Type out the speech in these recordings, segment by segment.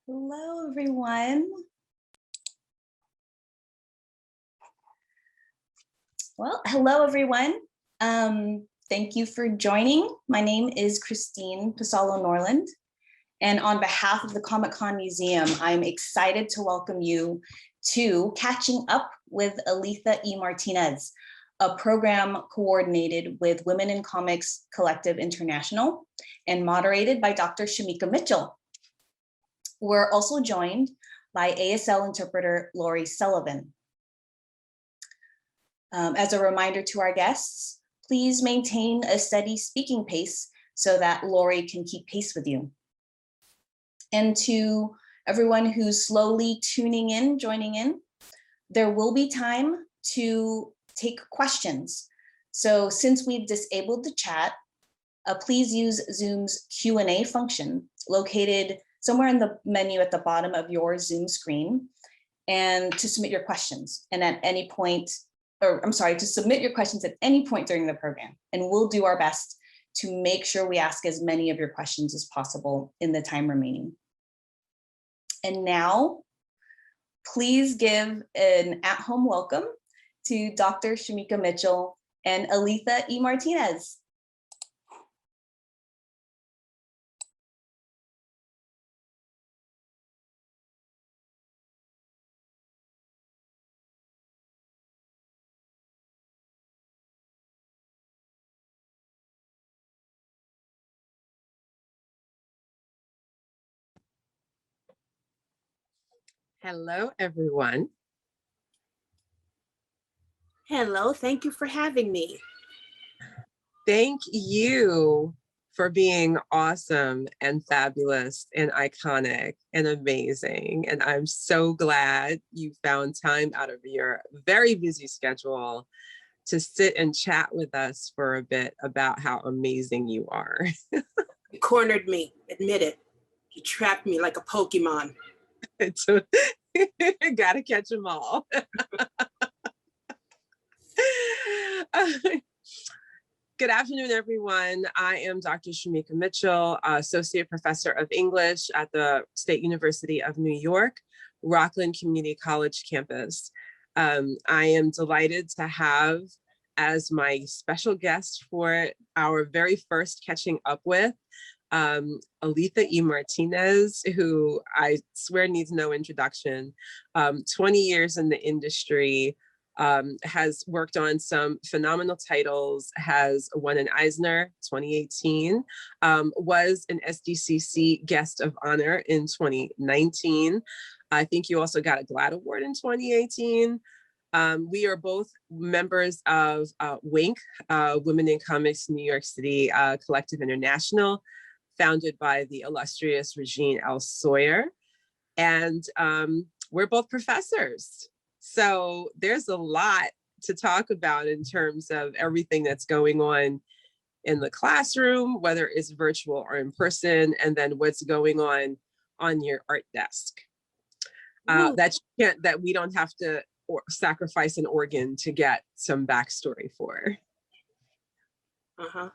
Hello, everyone. Well, hello, everyone. Thank you for joining. My name is Christine Pasalo Norland, and on behalf of the Comic-Con Museum, I'm excited to welcome you to Catching Up with Alitha E Martinez, a program coordinated with Women in Comics Collective International and moderated by Dr. Shamika Mitchell. We're also joined by ASL interpreter Laurie Sullivan. As a reminder to our guests, please maintain a steady speaking pace so that Laurie can keep pace with you. And to everyone who's slowly tuning in, joining in, there will be time to take questions. So since we've disabled the chat, please use Zoom's Q&A function located somewhere in the menu at the bottom of your Zoom screen, and to submit your questions. And at any point, to submit your questions at any point during the program. And we'll do our best to make sure we ask as many of your questions as possible in the time remaining. And now, please give an at-home welcome to Dr. Shamika Mitchell and Alitha E Martinez. Hello, everyone. Hello, thank you for having me. Thank you for being awesome and fabulous and iconic and amazing. And I'm so glad you found time out of your very busy schedule to sit and chat with us for a bit about how amazing you are. You cornered me, admit it. You trapped me like a Pokemon. Gotta catch them all. Good afternoon, everyone. I am Dr. Shamika Mitchell, Associate Professor of English at the State University of New York, Rockland Community College campus. I am delighted to have as my special guest for our very first Catching Up with, Alitha E Martinez, who I swear needs no introduction, 20 years in the industry, has worked on some phenomenal titles, has won an Eisner 2018, was an SDCC Guest of Honor in 2019. I think you also got a GLAAD Award in 2018. We are both members of WinC, Women in Comics New York City Collective International, founded by the illustrious Regine L. Sawyer. And we're both professors. So there's a lot to talk about in terms of everything that's going on in the classroom, whether it's virtual or in person, and then what's going on your art desk. That we don't have to sacrifice an organ to get some backstory for. Or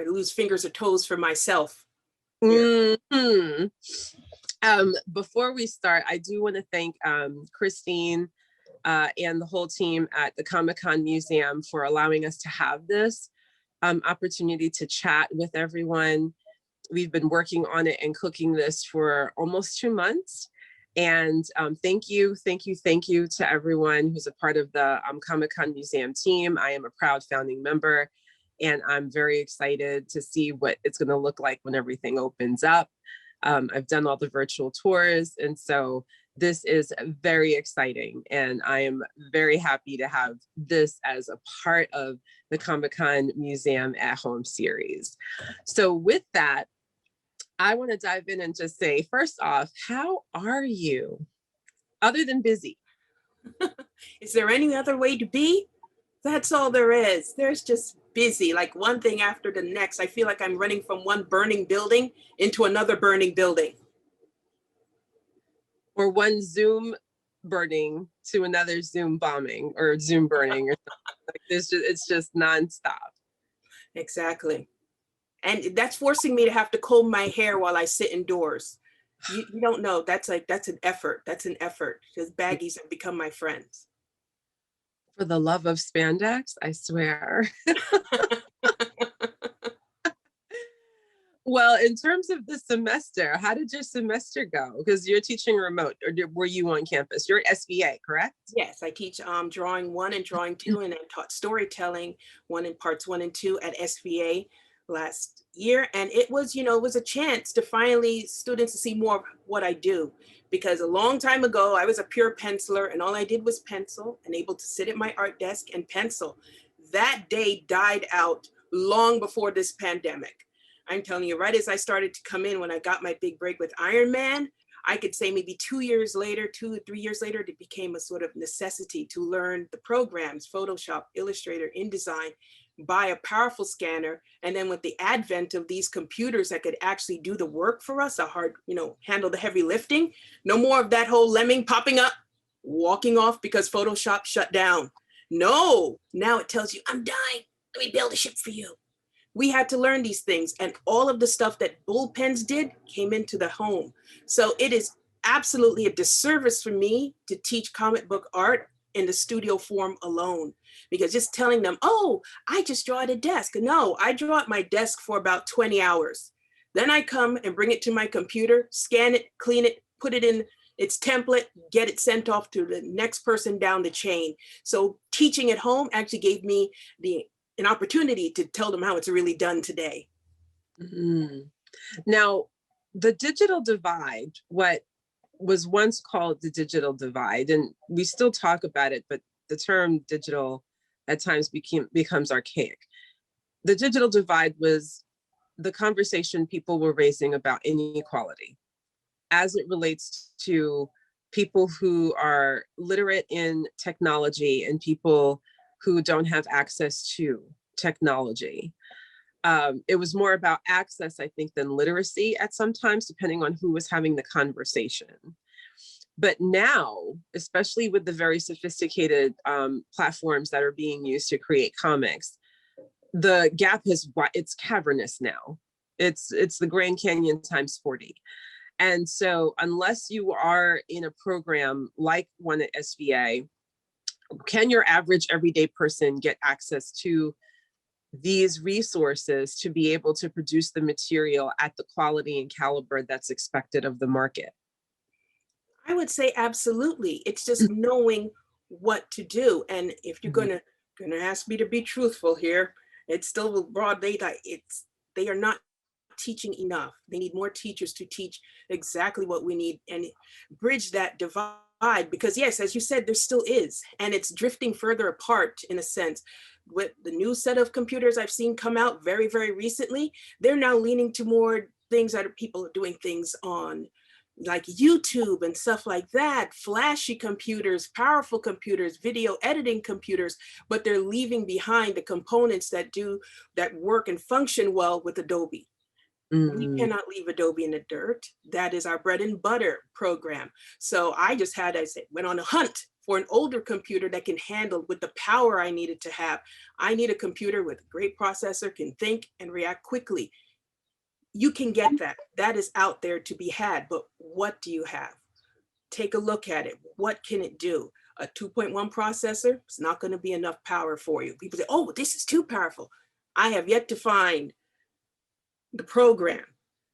lose fingers or toes for myself. Mm-hmm. Before we start, I do want to thank Christine and the whole team at the Comic-Con Museum for allowing us to have this opportunity to chat with everyone. We've been working on it and cooking this for almost 2 months. And thank you to everyone who's a part of the Comic-Con Museum team. I am a proud founding member, and I'm very excited to see what it's going to look like when everything opens up. I've done all the virtual tours, and so this is very exciting, and I am very happy to have this as a part of the Comic-Con Museum at Home series. So with that, I want to dive in and just say, first off, how are you? Other than busy. Is there any other way to be? That's all there is. There's just busy, like one thing after the next. I feel like I'm running from one burning building into another burning building. Or one Zoom burning to another Zoom bombing or Zoom burning or something. Like it's just nonstop. Exactly. And that's forcing me to have to comb my hair while I sit indoors. You don't know. That's an effort. That's an effort because baggies have become my friends. For the love of spandex, I swear. Well, in terms of the semester, how did your semester go? Because you're teaching remote, or were you on campus? You're at SVA, correct? Yes, I teach drawing 1 and drawing 2, and then taught storytelling in parts 1 and 2 at SVA last year. And it was, it was a chance to finally students to see more of what I do. Because a long time ago, I was a pure penciler and all I did was pencil and able to sit at my art desk and pencil. That day died out long before this pandemic. I'm telling you, right as I started to come in, when I got my big break with Iron Man, I could say maybe 2 years later, 2 or 3 years later, it became a sort of necessity to learn the programs, Photoshop, Illustrator, InDesign, buy a powerful scanner. And then with the advent of these computers that could actually do the work for us, handle the heavy lifting, no more of that whole lemming popping up, walking off because Photoshop shut down. No, now it tells you, I'm dying, let me build a ship for you. We had to learn these things, and all of the stuff that bullpens did came into the home. So it is absolutely a disservice for me to teach comic book art in the studio form alone, because just telling them, oh, I just draw at a desk. No, I draw at my desk for about 20 hours. Then I come and bring it to my computer, scan it, clean it, put it in its template, get it sent off to the next person down the chain. So teaching at home actually gave me an opportunity to tell them how it's really done today. Mm-hmm. Now, the digital divide, what was once called the digital divide, and we still talk about it, but the term digital at times becomes archaic. The digital divide was the conversation people were raising about inequality as it relates to people who are literate in technology and people who don't have access to technology. It was more about access, I think, than literacy at some times, depending on who was having the conversation. But now, especially with the very sophisticated platforms that are being used to create comics, the gap it's cavernous now. It's the Grand Canyon times 40. And so unless you are in a program like one at SVA, can your average everyday person get access to these resources to be able to produce the material at the quality and caliber that's expected of the market? I would say absolutely. It's just knowing what to do. And if you're gonna ask me to be truthful here, it's still broad data. They are not teaching enough. They need more teachers to teach exactly what we need and bridge that divide. Because yes, as you said, there still is, and it's drifting further apart in a sense. With the new set of computers I've seen come out very, very recently, they're now leaning to more things that people are doing things on, like YouTube and stuff like that, flashy computers, powerful computers, video editing computers, but they're leaving behind the components that work and function well with Adobe. We cannot leave Adobe in the dirt. That is our bread and butter program. So I just went on a hunt for an older computer that can handle with the power I needed to have. I need a computer with a great processor, can think and react quickly. You can get that. That is out there to be had, but what do you have? Take a look at it. What can it do? A 2.1 processor, it's not going to be enough power for you. People say, oh, this is too powerful. I have yet to find the program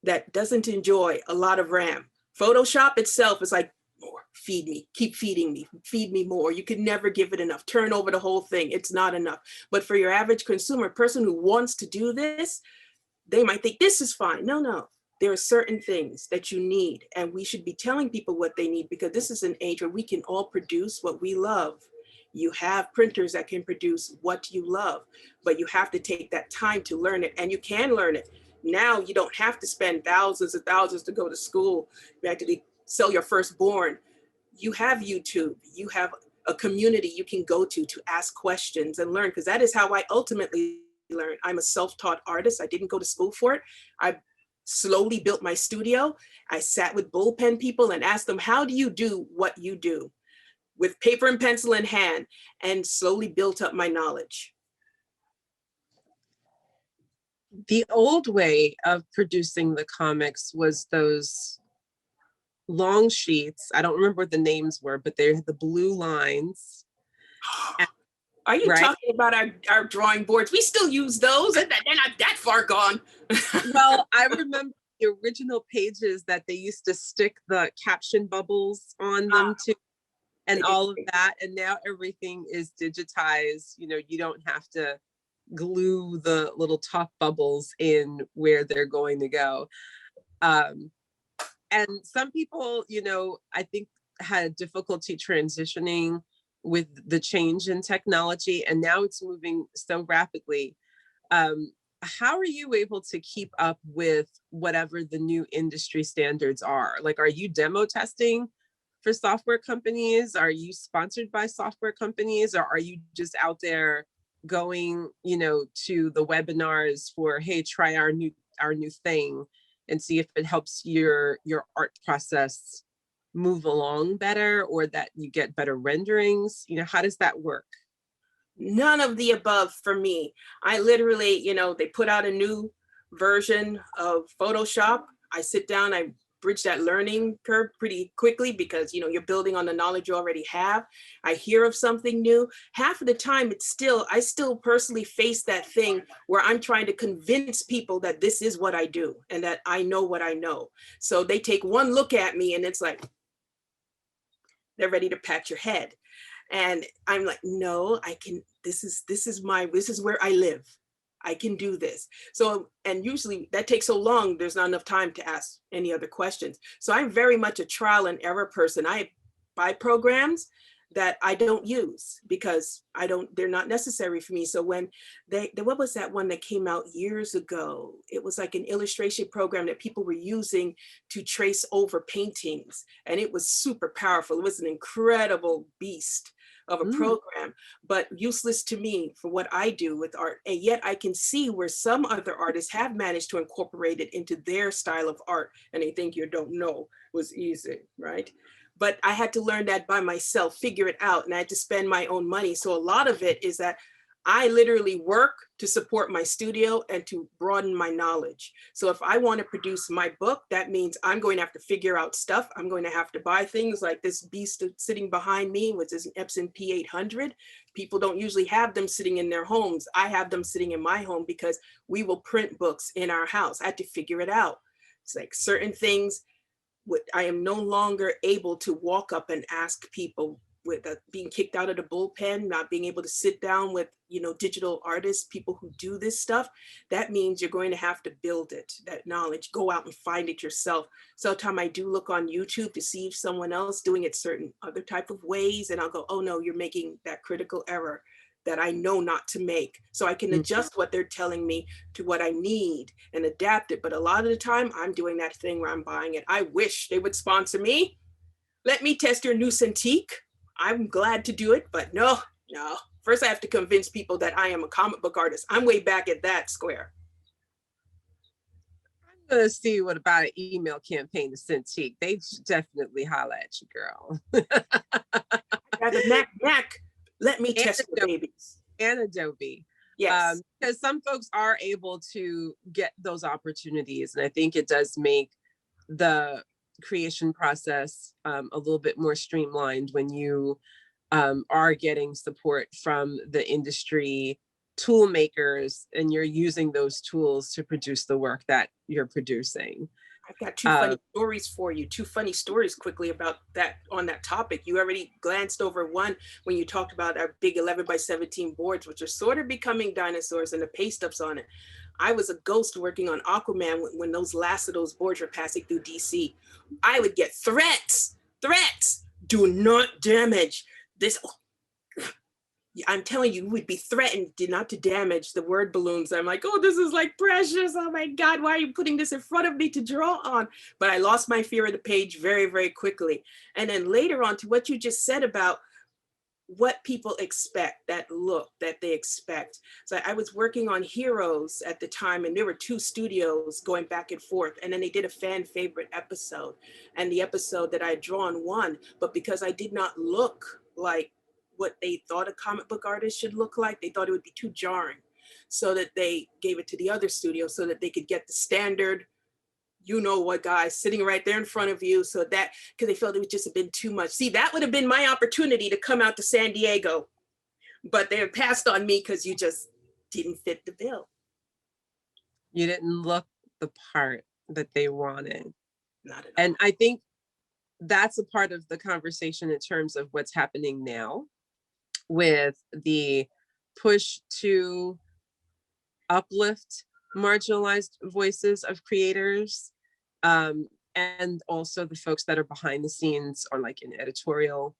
that doesn't enjoy a lot of RAM. Photoshop itself is like, more, feed me, keep feeding me, feed me more. You can never give it enough, turn over the whole thing. It's not enough. But for your average consumer, person who wants to do this, they might think this is fine. No. There are certain things that you need, and we should be telling people what they need, because this is an age where we can all produce what we love. You have printers that can produce what you love, but you have to take that time to learn it, and you can learn it. Now you don't have to spend thousands and thousands to go to school. You actually sell your firstborn. You have YouTube. You have a community you can go to ask questions and learn, because that is how I ultimately learned. I'm a self-taught artist. I didn't go to school for it. I slowly built my studio. I sat with bullpen people and asked them, how do you do what you do? With paper and pencil in hand, and slowly built up my knowledge. The old way of producing the comics was those long sheets. I don't remember what the names were, but they had the blue lines. Are you Right. talking about our drawing boards? We still use those, and they're not that far gone. Well, I remember the original pages that they used to stick the caption bubbles on them too, and all of that. And now everything is digitized. You know, you don't have to glue the little top bubbles in where they're going to go. And some people, you know, I think had difficulty transitioning with the change in technology, and now it's moving so rapidly. How are you able to keep up with whatever the new industry standards are? Like, are you demo testing for software companies? Are you sponsored by software companies? Or are you just out there going, you know, to the webinars for, hey, try our new thing and see if it helps your art process move along better, or that you get better renderings? You know, how does that work? None of the above for me. I literally, you know, they put out a new version of Photoshop. I sit down, I bridge that learning curve pretty quickly because, you know, you're building on the knowledge you already have. I hear of something new. Half of the time I still personally face that thing where I'm trying to convince people that this is what I do and that I know what I know. So they take one look at me and it's like, they're ready to pat your head. And I'm like, no, I can, this is where I live. I can do this. So, and usually that takes so long, there's not enough time to ask any other questions. So I'm very much a trial and error person. I buy programs that I don't use because they're not necessary for me. So when what was that one that came out years ago? It was like an illustration program that people were using to trace over paintings. And it was super powerful. It was an incredible beast of a program, but useless to me for what I do with art. And yet I can see where some other artists have managed to incorporate it into their style of art. And they think you don't know was easy, right? But I had to learn that by myself, figure it out, and I had to spend my own money. So a lot of it is that I literally work to support my studio and to broaden my knowledge. So if I want to produce my book, that means I'm going to have to figure out stuff. I'm going to have to buy things like this beast sitting behind me, which is an Epson P800. People don't usually have them sitting in their homes. I have them sitting in my home because we will print books in our house. I had to figure it out. It's like certain things, I am no longer able to walk up and ask people with being kicked out of the bullpen, not being able to sit down with, you know, digital artists, people who do this stuff. That means you're going to have to build it, that knowledge, go out and find it yourself. Sometimes I do look on YouTube to see if someone else doing it certain other type of ways, and I'll go, oh no, you're making that critical error that I know not to make. So I can adjust what they're telling me to what I need and adapt it. But a lot of the time I'm doing that thing where I'm buying it. I wish they would sponsor me. Let me test your new Cintiq. I'm glad to do it, but no. First I have to convince people that I am a comic book artist. I'm way back at that square. I'm gonna see what about an email campaign to Cintiq. They should definitely holler at you, girl. I got a Mac. Let me test the babies. And Adobe. Yes. Because some folks are able to get those opportunities. And I think it does make the creation process a little bit more streamlined when you are getting support from the industry tool makers and you're using those tools to produce the work that you're producing. I've got two funny stories for you. Two funny stories quickly about that on that topic. You already glanced over one when you talked about our big 11x17 boards, which are sort of becoming dinosaurs and the paste ups on it. I was a ghost working on Aquaman when those last of those boards were passing through DC. I would get threats. Do not damage this. I'm telling you, we'd be threatened not to damage the word balloons. I'm like, oh, this is like precious. Oh my God, why are you putting this in front of me to draw on? But I lost my fear of the page very, very quickly. And then later on to what you just said about what people expect, that look that they expect. So I was working on Heroes at the time, and there were two studios going back and forth. And then they did a fan favorite episode. And the episode that I had drawn won, but because I did not look like what they thought a comic book artist should look like, they thought it would be too jarring. So that they gave it to the other studio so that they could get the standard you know what guy sitting right there in front of you. So that, because they felt it would just have been too much. See, that would have been my opportunity to come out to San Diego, but they passed on me because you just didn't fit the bill. You didn't look the part that they wanted. Not at all. And I think that's a part of the conversation in terms of what's happening now with the push to uplift marginalized voices of creators, and also the folks that are behind the scenes or like in editorial,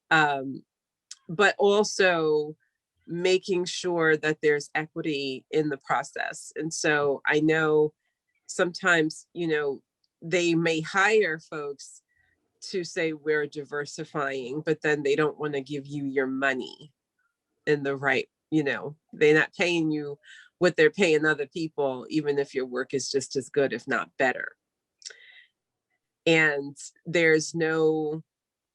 but also making sure that there's equity in the process. And so I know sometimes, you know, they may hire folks to say we're diversifying, but then they don't want to give you your money in the right, you know, they're not paying you what they're paying other people, even if your work is just as good, if not better. And there's no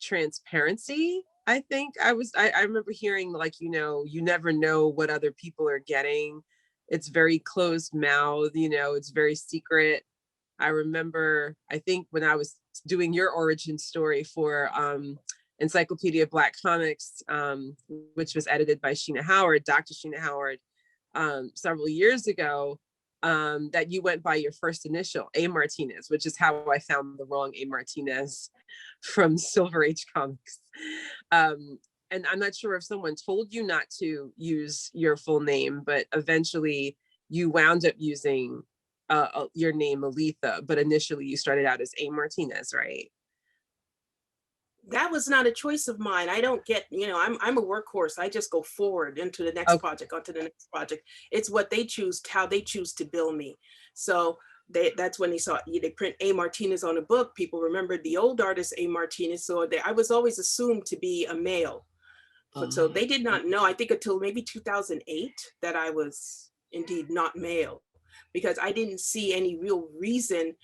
transparency. I think I remember hearing like, you know, you never know what other people are getting. It's very closed mouth, you know, it's very secret. I remember, I think when I was doing your origin story for Encyclopedia of Black Comics, which was edited by Sheena Howard, Dr. Sheena Howard, several years ago, that you went by your first initial, A Martinez, which is how I found the wrong A Martinez from Silver Age Comics. And I'm not sure if someone told you not to use your full name, but eventually you wound up using your name Aletha, but initially you started out as A Martinez, right? That was not a choice of mine. I don't get, you know, I'm a workhorse. I just go forward into the next project, onto the next project. It's what they choose, how they choose to bill me. So that's when they print A Martinez on a book. People remembered the old artist A Martinez. So I was always assumed to be a male. So they did not know, I think until maybe 2008, that I was indeed not male, because I didn't see any real reason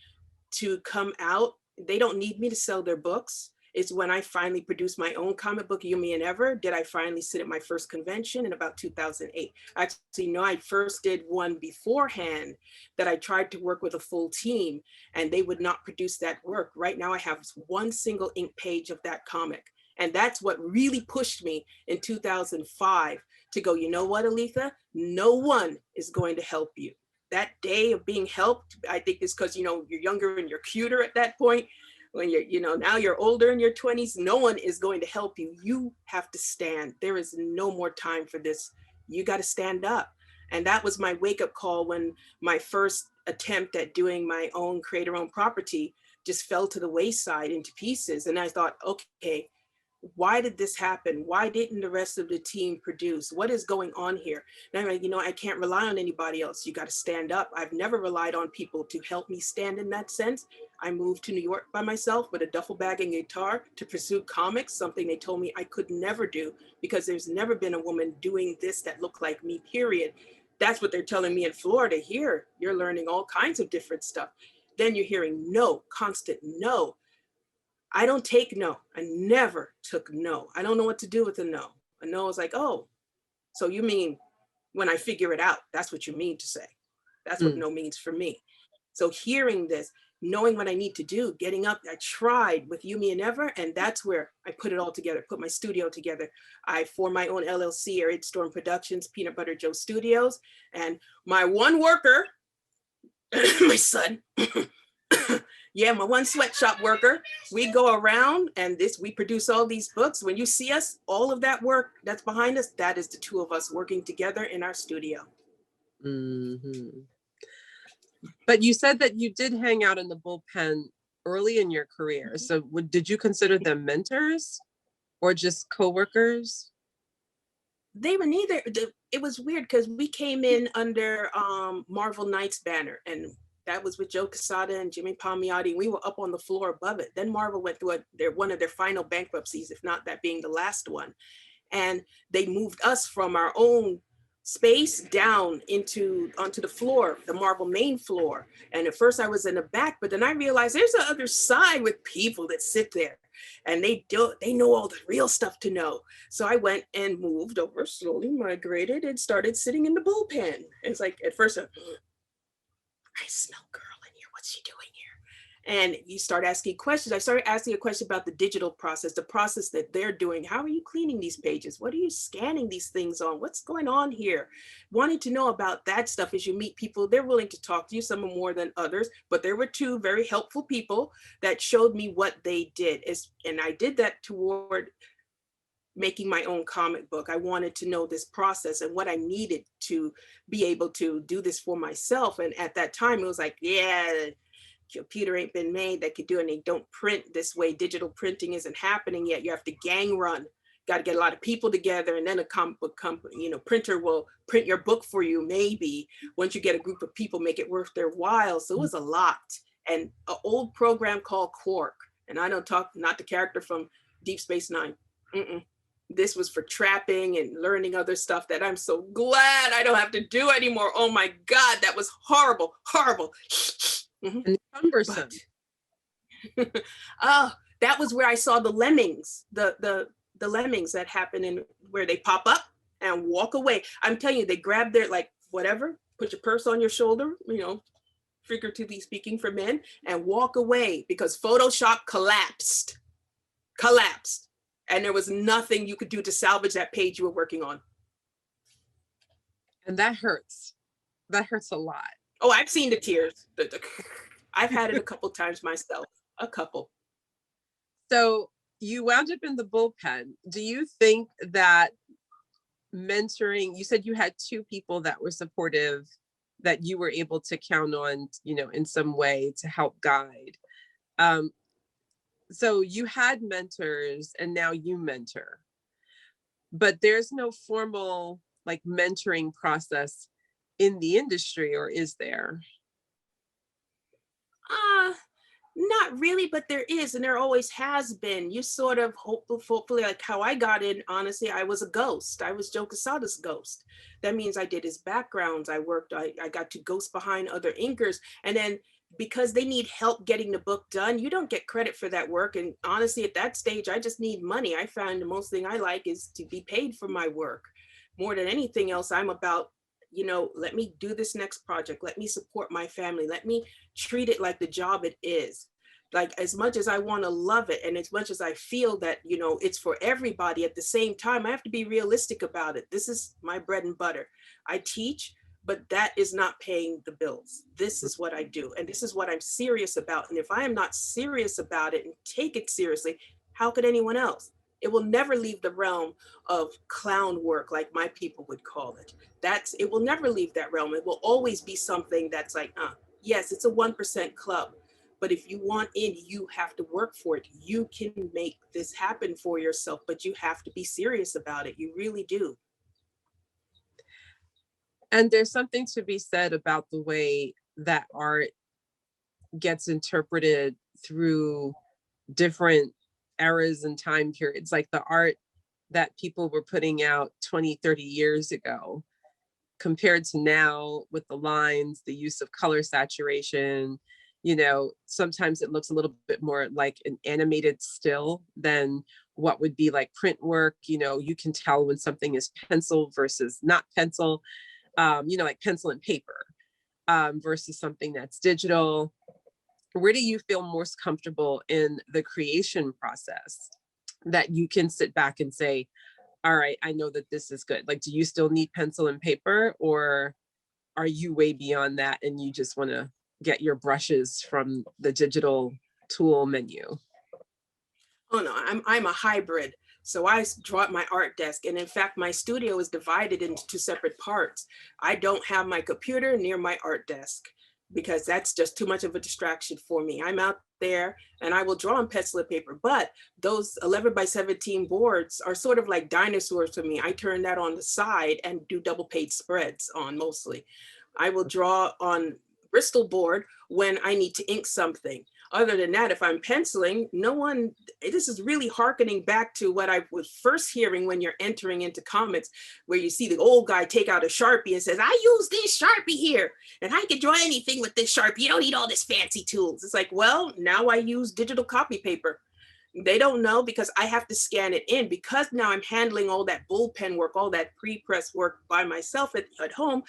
to come out. They don't need me to sell their books. It's when I finally produced my own comic book, You, Me, and Ever, did I finally sit at my first convention in about 2008. Actually, no, I first did one beforehand that I tried to work with a full team, and they would not produce that work. Right now, I have one single ink page of that comic. And that's what really pushed me in 2005 to go, you know what, Aletha? No one is going to help you. That day of being helped, I think is because, you know, you're younger and you're cuter at that point. When you're, you know, now you're older in your 20s, no one is going to help you. You have to stand. There is no more time for this. You got to stand up. And that was my wake-up call when my first attempt at doing my own creator-owned property just fell to the wayside into pieces. And I thought, okay, why did this happen? Why didn't the rest of the team produce? What is going on here? And I'm like, you know, I can't rely on anybody else. You got to stand up. I've never relied on people to help me stand in that sense. I moved to New York by myself with a duffel bag and guitar to pursue comics, something they told me I could never do because there's never been a woman doing this that looked like me, period. That's what they're telling me in Florida. Here, you're learning all kinds of different stuff. Then you're hearing no, constant no. I don't take no. I never took no. I don't know what to do with a no. A no is like, oh, so you mean when I figure it out, that's what you mean to say. That's what no means for me. So hearing this, knowing what I need to do, getting up, I tried with You, Me, and Ever, and that's where I put it all together, put my studio together. I formed my own LLC, Ariotstorm Productions, Peanut Butter Joe Studios, and my one worker, my son, yeah, my one sweatshop worker, we go around and we produce all these books. When you see us, all of that work that's behind us, that is the two of us working together in our studio. Mm-hmm. But you said that you did hang out in the bullpen early in your career. So did you consider them mentors or just coworkers? They were neither. It was weird because we came in under Marvel Knights banner, and that was with Joe Quesada and Jimmy Palmiotti. We were up on the floor above it. Then Marvel went through one of their final bankruptcies, if not that being the last one. And they moved us from our own space down onto the floor, the Marvel main floor. And at first I was in the back, but then I realized there's the other side with people that sit there and they know all the real stuff to know. So I went and moved over, slowly migrated and started sitting in the bullpen. It's like, at first, I smell girl in here. What's she doing here? And you start asking questions. I started asking a question about the digital process, the process that they're doing. How are you cleaning these pages? What are you scanning these things on? What's going on here? Wanting to know about that stuff as you meet people. They're willing to talk to you, some are more than others, but there were two very helpful people that showed me what they did. And I did that toward making my own comic book. I wanted to know this process and what I needed to be able to do this for myself. And at that time, it was like, yeah, computer ain't been made that could do it, and they don't print this way. Digital printing isn't happening yet. You have to gang run. Got to get a lot of people together, and then a comic book company, printer will print your book for you. Maybe once you get a group of people, make it worth their while. So it was a lot. And an old program called Quark, and I don't talk, not the character from Deep Space Nine. This was for trapping and learning other stuff that I'm so glad I don't have to do anymore. Oh my God, that was horrible, horrible. And cumbersome. Oh, that was where I saw the lemmings, the lemmings that happen in where they pop up and walk away. I'm telling you, they grab their, like, whatever, put your purse on your shoulder, figuratively speaking for men, and walk away because Photoshop collapsed. And there was nothing you could do to salvage that page you were working on. And that hurts. That hurts a lot. Oh, I've seen the tears. I've had it a couple times myself, a couple. So you wound up in the bullpen. Do you think that mentoring, you said you had two people that were supportive, that you were able to count on, in some way to help guide. So you had mentors and now you mentor, but there's no formal mentoring process in the industry, or is there? Not really, but there is, and there always has been. You sort of hopefully, like how I got in, honestly, I was a ghost. I was Joe Quesada's ghost. That means I did his backgrounds. I got to ghost behind other inkers. And then because they need help getting the book done, you don't get credit for that work. And honestly, at that stage, I just need money. I found the most thing I like is to be paid for my work. More than anything else, I'm about, let me do this next project. Let me support my family. Let me treat it like the job it is. Like, as much as I want to love it, and as much as I feel that, it's for everybody, at the same time, I have to be realistic about it. This is my bread and butter. I teach, but that is not paying the bills. This is what I do. And this is what I'm serious about. And if I am not serious about it and take it seriously, how could anyone else? It will never leave the realm of clown work, like my people would call it. It will never leave that realm. It will always be something that's like, yes, it's a 1% club, but if you want in, you have to work for it. You can make this happen for yourself, but you have to be serious about it. You really do. And there's something to be said about the way that art gets interpreted through different eras and time periods, like the art that people were putting out 20, 30 years ago compared to now with the lines, the use of color saturation. Sometimes it looks a little bit more like an animated still than what would be like print work. You can tell when something is pencil versus not pencil, like pencil and paper versus something that's digital. Where do you feel most comfortable in the creation process that you can sit back and say, all right, I know that this is good? Like, do you still need pencil and paper, or are you way beyond that and you just want to get your brushes from the digital tool menu? Oh no, I'm a hybrid. So I draw at my art desk. And in fact, my studio is divided into two separate parts. I don't have my computer near my art desk, because that's just too much of a distraction for me. I'm out there and I will draw on pencil and paper, but those 11 by 17 boards are sort of like dinosaurs for me. I turn that on the side and do double page spreads on mostly. I will draw on Bristol board when I need to ink something. Other than that, if I'm penciling, this is really hearkening back to what I was first hearing when you're entering into comics, where you see the old guy take out a Sharpie and says, I use this Sharpie here, and I can draw anything with this Sharpie. You don't need all this fancy tools. It's like, well, now I use digital copy paper. They don't know, because I have to scan it in, because now I'm handling all that bullpen work, all that pre-press work by myself at home.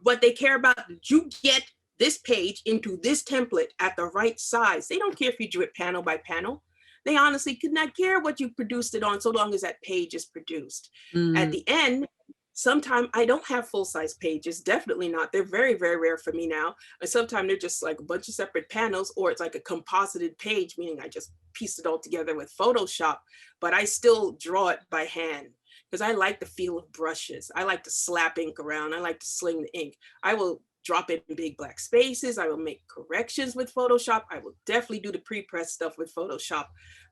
What they care about, did you get this page into this template at the right size. They don't care if you drew it panel by panel. They honestly could not care what you produced it on so long as that page is produced. At the end, sometimes I don't have full-size pages, definitely not. They're very, very rare for me now. And sometimes they're just like a bunch of separate panels, or it's like a composited page, meaning I just pieced it all together with Photoshop, but I still draw it by hand because I like the feel of brushes. I like to slap ink around. I like to sling the ink. I will drop it in big black spaces. I will make corrections with Photoshop. I will definitely do the pre-press stuff with Photoshop.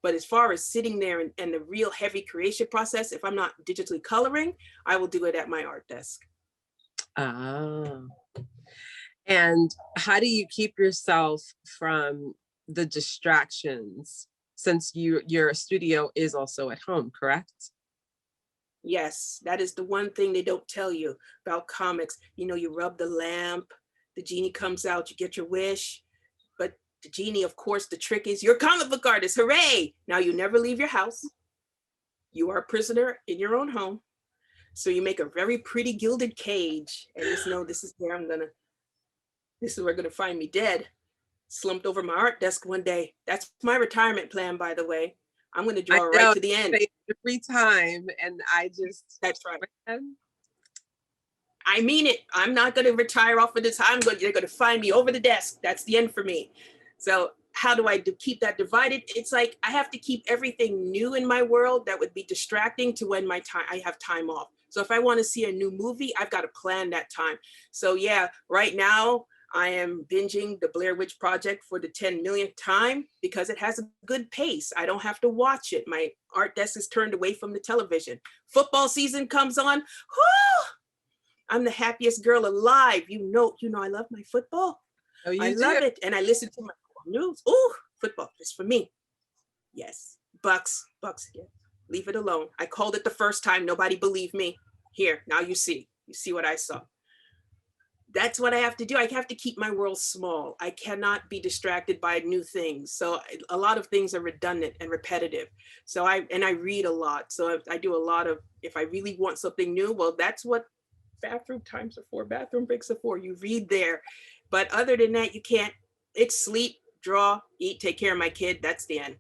But as far as sitting there and the real heavy creation process, if I'm not digitally coloring, I will do it at my art desk. Ah. And how do you keep yourself from the distractions, since your studio is also at home, correct? Yes, that is the one thing they don't tell you about comics. You know, you rub the lamp, the genie comes out, you get your wish. But the genie, of course, the trick is you're a comic book artist. Hooray! Now you never leave your house. You are a prisoner in your own home. So you make a very pretty gilded cage and just know this is where this is where gonna find me dead. Slumped over my art desk one day. That's my retirement plan, by the way. I'm gonna draw right to the end. Every time, and I just, that's right. I mean it. I'm not gonna retire off of this. They're gonna find me over the desk. That's the end for me. So how do I keep that divided? It's like I have to keep everything new in my world that would be distracting to when I have time off. So if I want to see a new movie, I've got to plan that time. So yeah, right now I am binging the Blair Witch Project for the 10 millionth time because it has a good pace. I don't have to watch it. My art desk is turned away from the television. Football season comes on. Whoo! I'm the happiest girl alive. You know, I love my football. Oh, I love it. And I listen to my news. Ooh, football is for me. Yes, Bucks, yeah. Leave it alone. I called it the first time. Nobody believed me. Here, now you see what I saw. That's what I have to do. I have to keep my world small. I cannot be distracted by new things. So a lot of things are redundant and repetitive. So I read a lot. So I do a lot of, if I really want something new, well, that's what bathroom times are for, bathroom breaks are for. You read there. But other than that, you can't. It's sleep, draw, eat, take care of my kid. That's the end.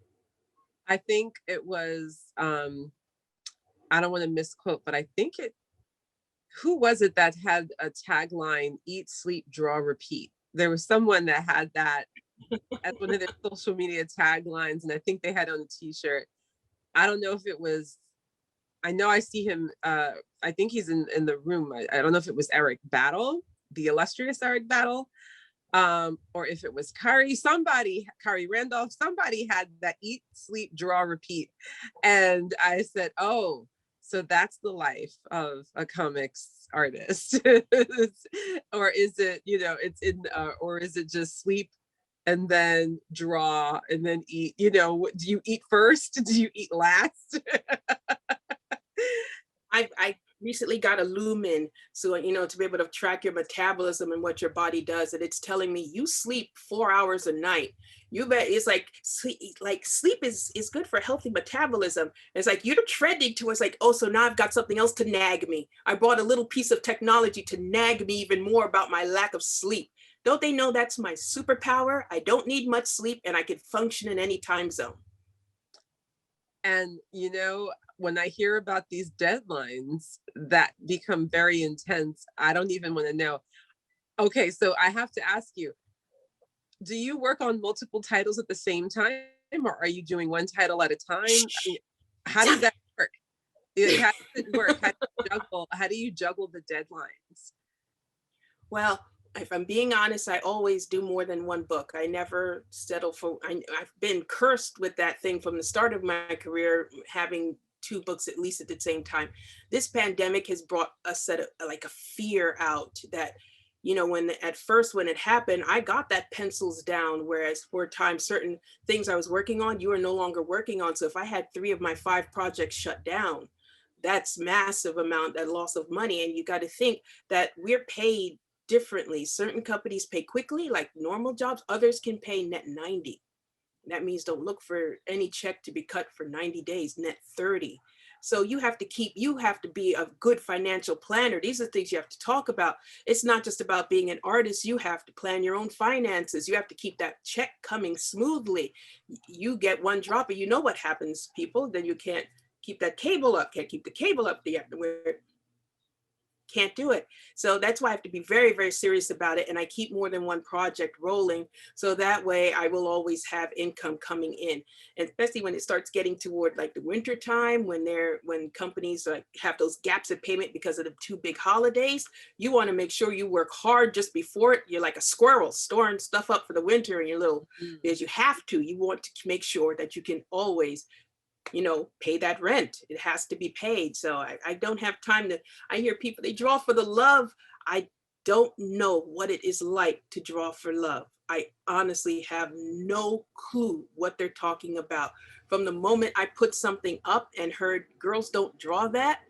I think it was, I don't want to misquote, but I think who was it that had a tagline, eat, sleep, draw, repeat? There was someone that had that as one of their social media taglines, and I think they had on a t-shirt. I don't know if it was, I know I see him, I think he's in the room. I don't know if it was Eric Battle, the illustrious Eric Battle, or if it was Kari Randolph, somebody had that eat, sleep, draw, repeat. And I said, oh, so that's the life of a comics artist. Or is it, it's in, or is it just sleep and then draw and then eat? Do you eat first? Do you eat last? I recently got a Lumen, so to be able to track your metabolism and what your body does, and it's telling me you sleep 4 hours a night. You bet. It's like sleep is good for healthy metabolism. It's like you're trending towards like, oh, so now I've got something else to nag me. I brought a little piece of technology to nag me even more about my lack of sleep. Don't they know that's my superpower? I don't need much sleep and I can function in any time zone. And when I hear about these deadlines that become very intense, I don't even want to know. Okay, so I have to ask you, do you work on multiple titles at the same time, or are you doing one title at a time? I mean, how does that work? How does it work? How do you juggle the deadlines? Well, if I'm being honest, I always do more than one book. I never settle for, I've been cursed with that thing from the start of my career, having 2 books at least at the same time. This pandemic has brought a set of like a fear out that, when it happened, I got that pencils down, whereas for a time, certain things I was working on, you are no longer working on. So if I had 3 of my 5 projects shut down, that's massive amount, that loss of money. And you got to think that we're paid differently. Certain companies pay quickly, like normal jobs. Others can pay net 90. That means don't look for any check to be cut for 90 days, net 30. So you have to be a good financial planner. These are things you have to talk about. It's not just about being an artist. You have to plan your own finances. You have to keep that check coming smoothly. You get one drop and you know what happens, people. Then you can't keep that cable up, can't keep the cable up. You have to wear it. Can't do it. So that's why I have to be very, very serious about it. And I keep more than one project rolling. So that way I will always have income coming in. And especially when it starts getting toward like the winter time, when companies have those gaps of payment because of the 2 big holidays, you want to make sure you work hard just before it. You're like a squirrel storing stuff up for the winter in your little, because you have to, you want to make sure that you can always, you know, pay that rent. It has to be paid. So I don't have time to, I hear people, they draw for the love. I don't know what it is like to draw for love. I honestly have no clue what they're talking about. From the moment I put something up and heard girls don't draw that,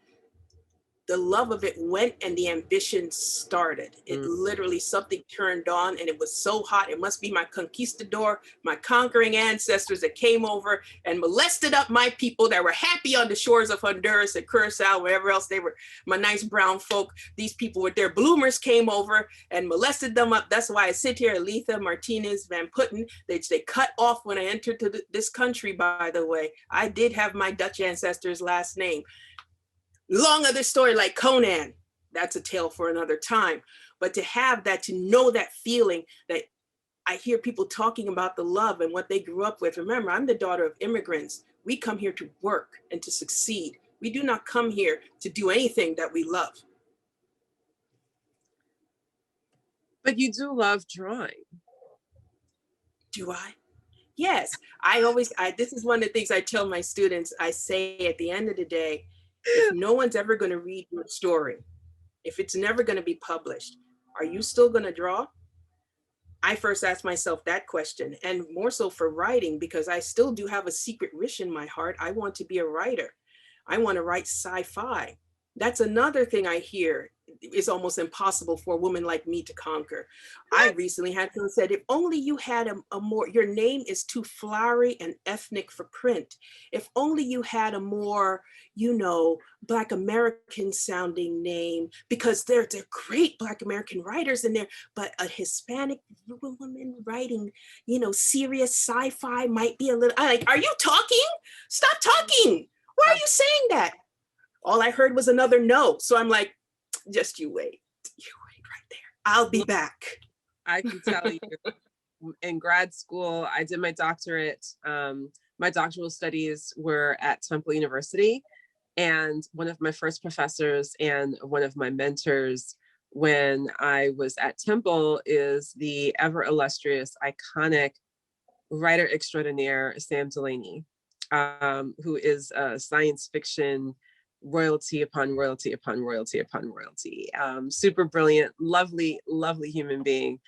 the love of it went and the ambition started. It literally, something turned on and it was so hot. It must be my conquistador, my conquering ancestors that came over and molested up my people that were happy on the shores of Honduras and Curacao, wherever else they were, my nice brown folk. These people with their bloomers came over and molested them up. That's why I sit here, Alitha Martinez Van Putten. They cut off when I entered to this country, by the way. I did have my Dutch ancestors' last name. Long other story like Conan, that's a tale for another time. But to have that, to know that feeling that I hear people talking about the love and what they grew up with. Remember, I'm the daughter of immigrants. We come here to work and to succeed. We do not come here to do anything that we love. But you do love drawing. Do I? Yes, this is one of the things I tell my students. I say at the end of the day, if no one's ever going to read your story, if it's never going to be published, are you still going to draw? I first asked myself that question, and more so for writing, because I still do have a secret wish in my heart. I want to be a writer. I want to write sci-fi. That's another thing I hear is almost impossible for a woman like me to conquer. I recently had someone said, if only you had a more, your name is too flowery and ethnic for print. If only you had a more, you know, Black American sounding name, because they're great Black American writers in there, but a Hispanic woman writing, you know, serious sci-fi might be a little, I'm like, are you talking? Stop talking. Why are you saying that? All I heard was another no. So I'm like, just you wait right there. I'll be back. I can tell you, in grad school, I did my doctorate. My doctoral studies were at Temple University. And one of my first professors and one of my mentors when I was at Temple is the ever illustrious, iconic writer extraordinaire, Sam Delaney, who is a science fiction royalty upon royalty upon royalty upon royalty. Super brilliant, lovely, lovely human being.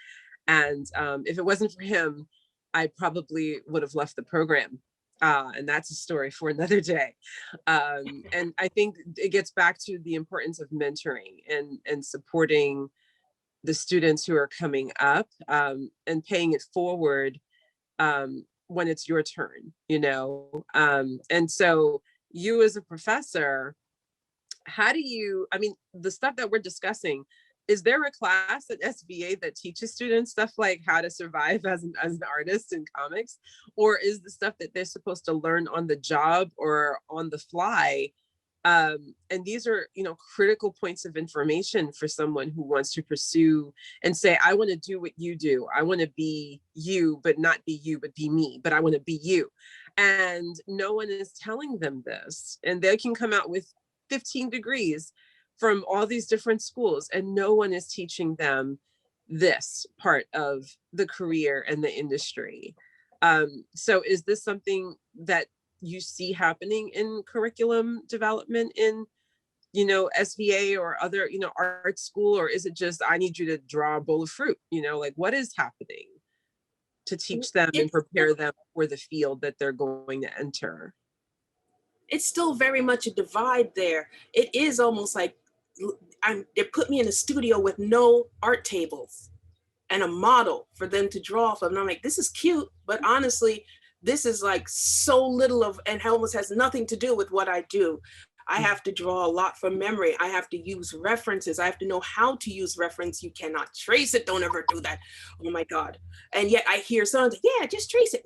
And if it wasn't for him, I probably would have left the program. And that's a story for another day. And I think it gets back to the importance of mentoring and supporting the students who are coming up, and paying it forward when it's your turn, you know? And so you as a professor, how do you, I mean, the stuff that we're discussing, is there a class at SVA that teaches students stuff like how to survive as an artist in comics? Or is the stuff that they're supposed to learn on the job or on the fly? And these are, you know, critical points of information for someone who wants to pursue and say, I want to do what you do. I want to be you, but not be you, but be me, but I want to be you. And no one is telling them this. And they can come out with 15 degrees from all these different schools, and no one is teaching them this part of the career and the industry. So is this something that you see happening in curriculum development in, you know, SVA or other, you know, art school? Or is it just, I need you to draw a bowl of fruit, you know, like what is happening to teach them and prepare them for the field that they're going to enter? It's still very much a divide there. It is almost like they put me in a studio with no art tables and a model for them to draw from. And I'm like, this is cute, but honestly, this is like so little of, and almost has nothing to do with what I do. I have to draw a lot from memory. I have to use references. I have to know how to use reference. You cannot trace it. Don't ever do that. Oh my God. And yet I hear someone say, yeah, just trace it.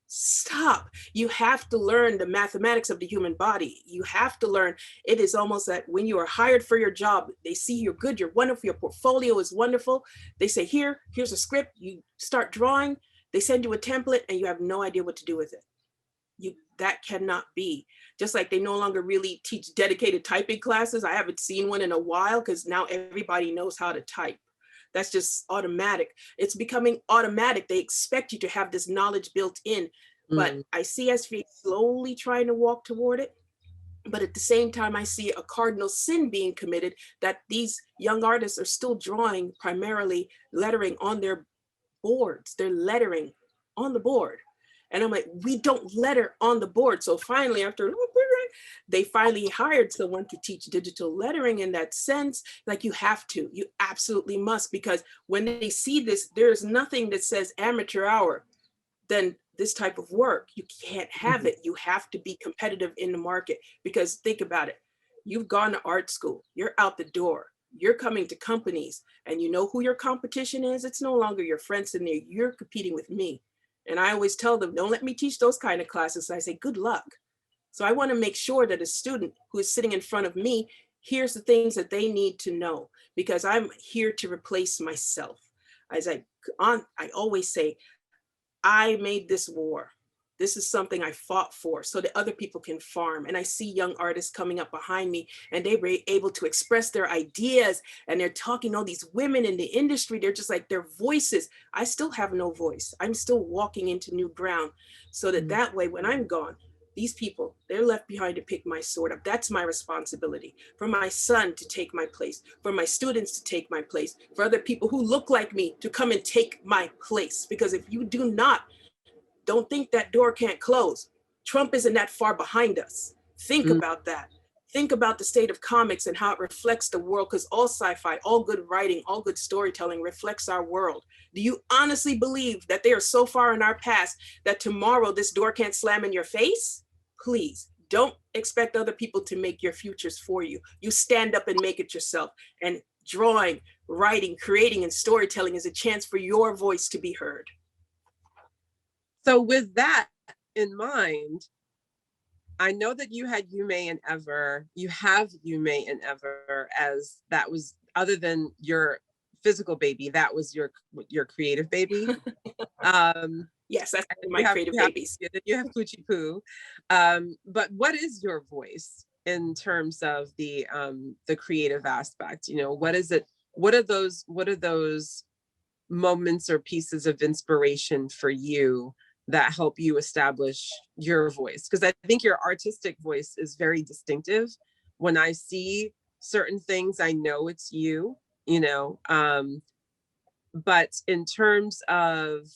Stop. You have to learn the mathematics of the human body. You have to learn. It is almost that when you are hired for your job, they see you're good, you're wonderful, your portfolio is wonderful. They say, here's a script. You start drawing. They send you a template and you have no idea what to do with it. That cannot be. Just like they no longer really teach dedicated typing classes. I haven't seen one in a while because now everybody knows how to type. That's just automatic. It's becoming automatic. They expect you to have this knowledge built in. But I see SV slowly trying to walk toward it. But at the same time, I see a cardinal sin being committed, that these young artists are still drawing primarily lettering on their boards. They're lettering on the board. And I'm like, we don't letter on the board. So finally, after they finally hired someone to teach digital lettering in that sense. Like, you have to, you absolutely must, because when they see this, there's nothing that says amateur hour than this type of work. You can't have it. You have to be competitive in the market, because think about it. You've gone to art school, you're out the door, you're coming to companies, and you know who your competition is. It's no longer your friends in there. You're competing with me. And I always tell them, don't let me teach those kind of classes. I say, good luck. So I want to make sure that a student who is sitting in front of me hears the things that they need to know, because I'm here to replace myself. As I always say, I made this war. This is something I fought for so that other people can farm. And I see young artists coming up behind me, and they were able to express their ideas, and they're talking, all these women in the industry, they're just like, their voices. I still have no voice. I'm still walking into new ground, so that way, when I'm gone, these people, they're left behind to pick my sword up. That's my responsibility. For my son to take my place, for my students to take my place, for other people who look like me to come and take my place. Because if you do not, don't think that door can't close. Trump isn't that far behind us. Think about that. Think about the state of comics and how it reflects the world, because all sci-fi, all good writing, all good storytelling reflects our world. Do you honestly believe that they are so far in our past that tomorrow this door can't slam in your face? Please don't expect other people to make your futures for you. You stand up and make it yourself. And drawing, writing, creating, and storytelling is a chance for your voice to be heard. So with that in mind, I know that you had You May and Ever, you have You May and Ever, as that was, other than your physical baby, that was your creative baby. Yes, that's my creative babies. You have Poochie Poo. But what is your voice in terms of the creative aspect? You know, what is it? What are those moments or pieces of inspiration for you that help you establish your voice? Because I think your artistic voice is very distinctive. When I see certain things, I know it's you, you know. But in terms of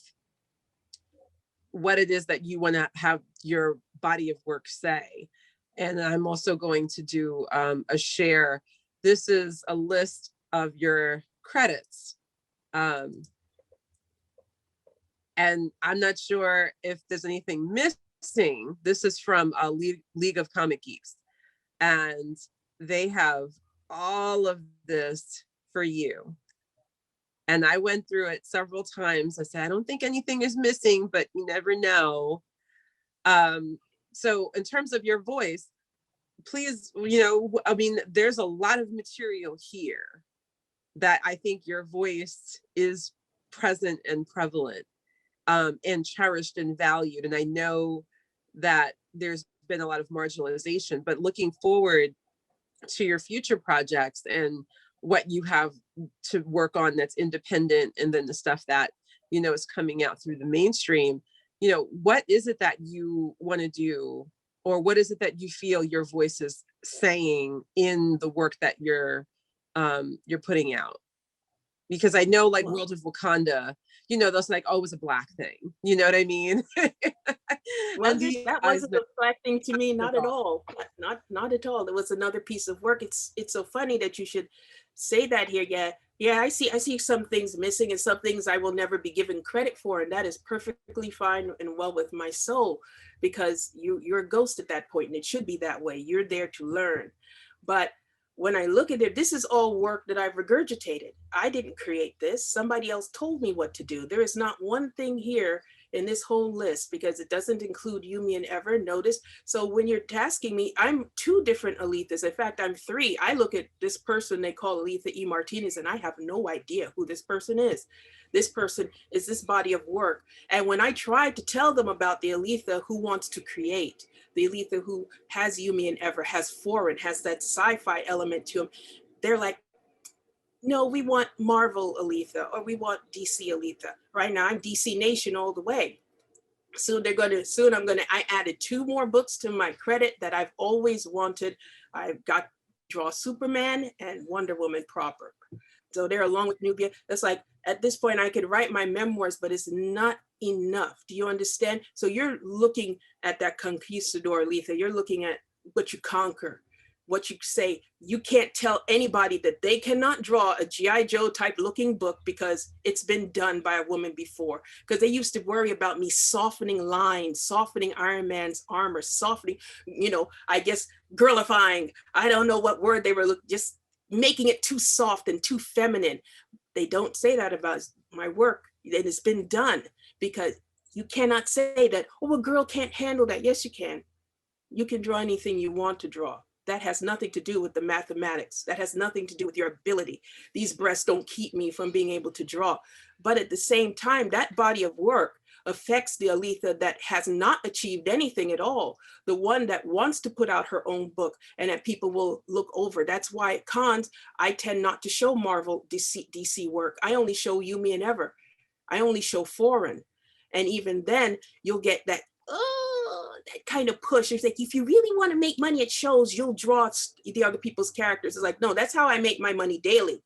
what it is that you want to have your body of work say, and I'm also going to do a share. This is a list of your credits. And I'm not sure if there's anything missing. This is from a League of Comic Geeks, and they have all of this for you. And I went through it several times. I said, I don't think anything is missing, but you never know. So in terms of your voice, please, you know, I mean, there's a lot of material here that I think your voice is present and prevalent, and cherished and valued. And I know that there's been a lot of marginalization, but looking forward to your future projects and what you have to work on that's independent, and then the stuff that, you know, is coming out through the mainstream, you know, what is it that you want to do, or what is it that you feel your voice is saying in the work that you're putting out? Because I know, like, World of Wakanda, you know, that's like always a Black thing. You know what I mean? Well, that wasn't a Black thing to me, not at all. Not at all. It was another piece of work. It's so funny that you should say that here. Yeah, Yeah, I see some things missing and some things I will never be given credit for. And that is perfectly fine and well with my soul, because you're a ghost at that point, and it should be that way. You're there to learn. But when I look at it, this is all work that I've regurgitated. I didn't create this. Somebody else told me what to do. There is not one thing here in this whole list, because it doesn't include Yumi and Ever. Notice. So when you're tasking me, I'm two different Alethas. In fact, I'm three. I look at this person they call Alitha E Martinez, and I have no idea who this person is. This person is this body of work. And when I tried to tell them about the Aletha who wants to create, the Aletha who has Yumi and Ever, has foreign, has that sci-fi element to him, they're like, no, we want Marvel Aletha, or we want DC Aletha. Right now, I'm DC Nation all the way. I added 2 more books to my credit that I've always wanted. I've got draw Superman and Wonder Woman proper. So they're along with Nubia. That's like, at this point I could write my memoirs, but it's not enough. Do you understand? So you're looking at that conquistador Aletha. You're looking at what you conquer, what you say. You can't tell anybody that they cannot draw a G.I. Joe type looking book because it's been done by a woman before. Because they used to worry about me softening lines, softening Iron Man's armor, softening, I guess girlifying. I don't know what word they were just making it too soft and too feminine. They don't say that about my work. It has been done, because you cannot say that, oh, a girl can't handle that. Yes, you can. You can draw anything you want to draw. That has nothing to do with the mathematics. That has nothing to do with your ability. These breasts don't keep me from being able to draw. But at the same time, that body of work affects the Aletha that has not achieved anything at all. The one that wants to put out her own book and that people will look over. That's why at cons, I tend not to show Marvel DC work. I only show Yumi and Ever. I only show foreign. And even then you'll get that, that kind of push. It's like, if you really want to make money at shows, you'll draw the other people's characters. It's like, no, that's how I make my money daily.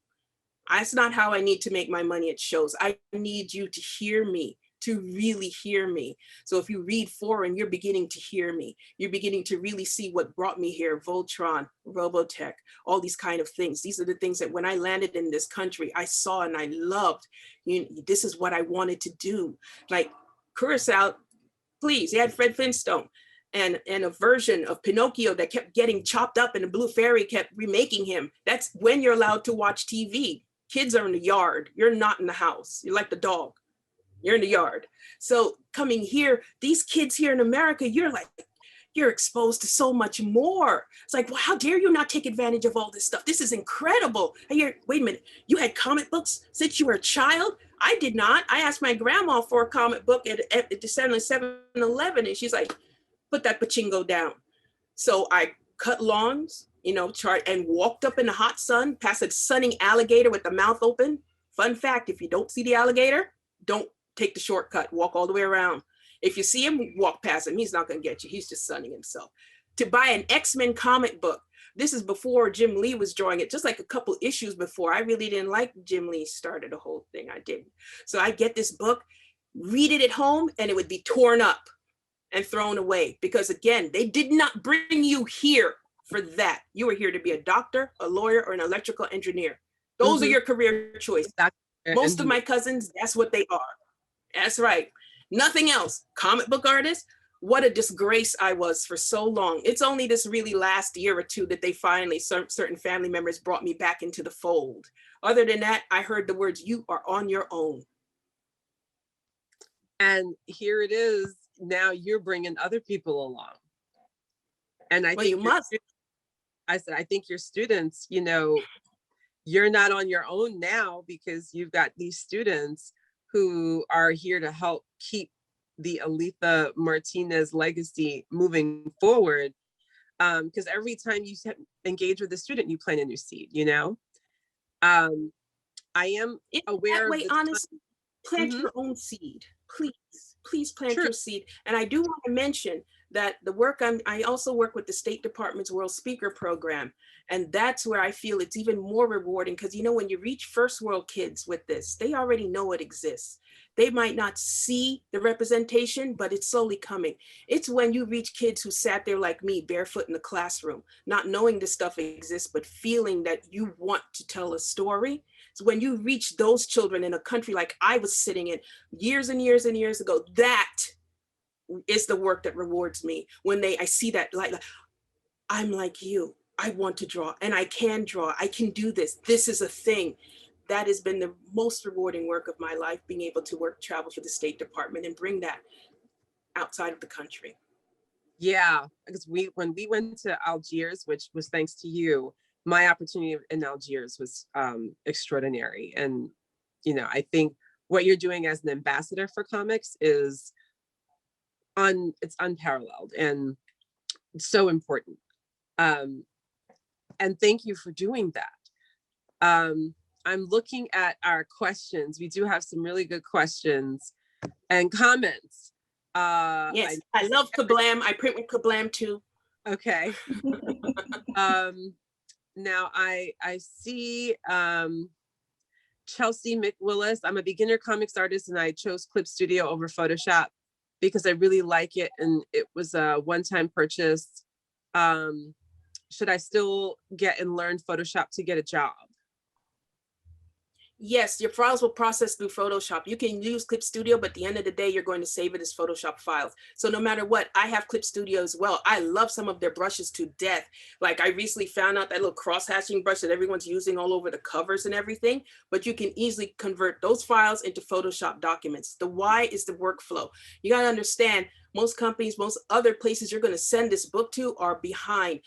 That's not how I need to make my money at shows. I need you to hear me, to really hear me. So if you read foreign, you're beginning to hear me. You're beginning to really see what brought me here, Voltron, Robotech, all these kind of things. These are the things that when I landed in this country, I saw and I loved. This is what I wanted to do. Like Kurosawa, please, he had Fred Flintstone and a version of Pinocchio that kept getting chopped up and the Blue Fairy kept remaking him. That's when you're allowed to watch TV. Kids are in the yard. You're not in the house. You're like the dog. You're in the yard. So coming here, these kids here in America, you're exposed to so much more. It's like, well, how dare you not take advantage of all this stuff? This is incredible. Wait a minute, you had comic books since you were a child? I did not. I asked my grandma for a comic book at the 7-Eleven, and she's like, put that pachingo down. So I cut lawns, and walked up in the hot sun past a sunning alligator with the mouth open. Fun fact, if you don't see the alligator, don't take the shortcut, walk all the way around. If you see him, walk past him. He's not going to get you. He's just sunning himself. To buy an X-Men comic book, this is before Jim Lee was drawing it, just like a couple issues before. I really didn't like Jim Lee started the whole thing. I didn't. So I get this book, read it at home, and it would be torn up and thrown away. Because again, they did not bring you here for that. You were here to be a doctor, a lawyer, or an electrical engineer. Those are your career choices. Most of my cousins, that's what they are. That's right. Nothing else. Comic book artist. What a disgrace I was for so long. It's only this really last year or two that they finally, certain family members brought me back into the fold. Other than that, I heard the words, you are on your own. And here it is. Now you're bringing other people along. And I think you must. I said, I think your students, you're not on your own now, because you've got these students who are here to help keep the Alitha Martinez legacy moving forward. Because every time you engage with a student, you plant a new seed, I am aware of honestly, plant your own seed. Please plant your seed. And I do want to mention that the work I also work with the State Department's World Speaker Program. And that's where I feel it's even more rewarding, because when you reach first world kids with this, they already know it exists. They might not see the representation, but it's slowly coming. It's when you reach kids who sat there like me, barefoot in the classroom, not knowing this stuff exists, but feeling that you want to tell a story. So when you reach those children in a country like I was sitting in years and years and years ago, that is the work that rewards me. When I see that, like, I'm like you, I want to draw and I can draw, I can do this. This is a thing. That has been the most rewarding work of my life, being able to travel for the State Department and bring that outside of the country. Yeah, because when we went to Algiers, which was thanks to you, my opportunity in Algiers was extraordinary. And, you know, I think what you're doing as an ambassador for comics is it's unparalleled and so important. And thank you for doing that. I'm looking at our questions. We do have some really good questions and comments. Yes, I love Kablam. I print with Kablam too. Okay. Now I see Chelsea McWillis. I'm a beginner comics artist and I chose Clip Studio over Photoshop because I really like it and it was a one-time purchase. Should I still get and learn Photoshop to get a job? Yes, your files will process through Photoshop. You can use Clip Studio, but at the end of the day, you're going to save it as Photoshop files. So no matter what, I have Clip Studio as well. I love some of their brushes to death. Like I recently found out that little cross-hatching brush that everyone's using all over the covers and everything, but you can easily convert those files into Photoshop documents. The why is the workflow. You got to understand, most companies, most other places you're going to send this book to are behind.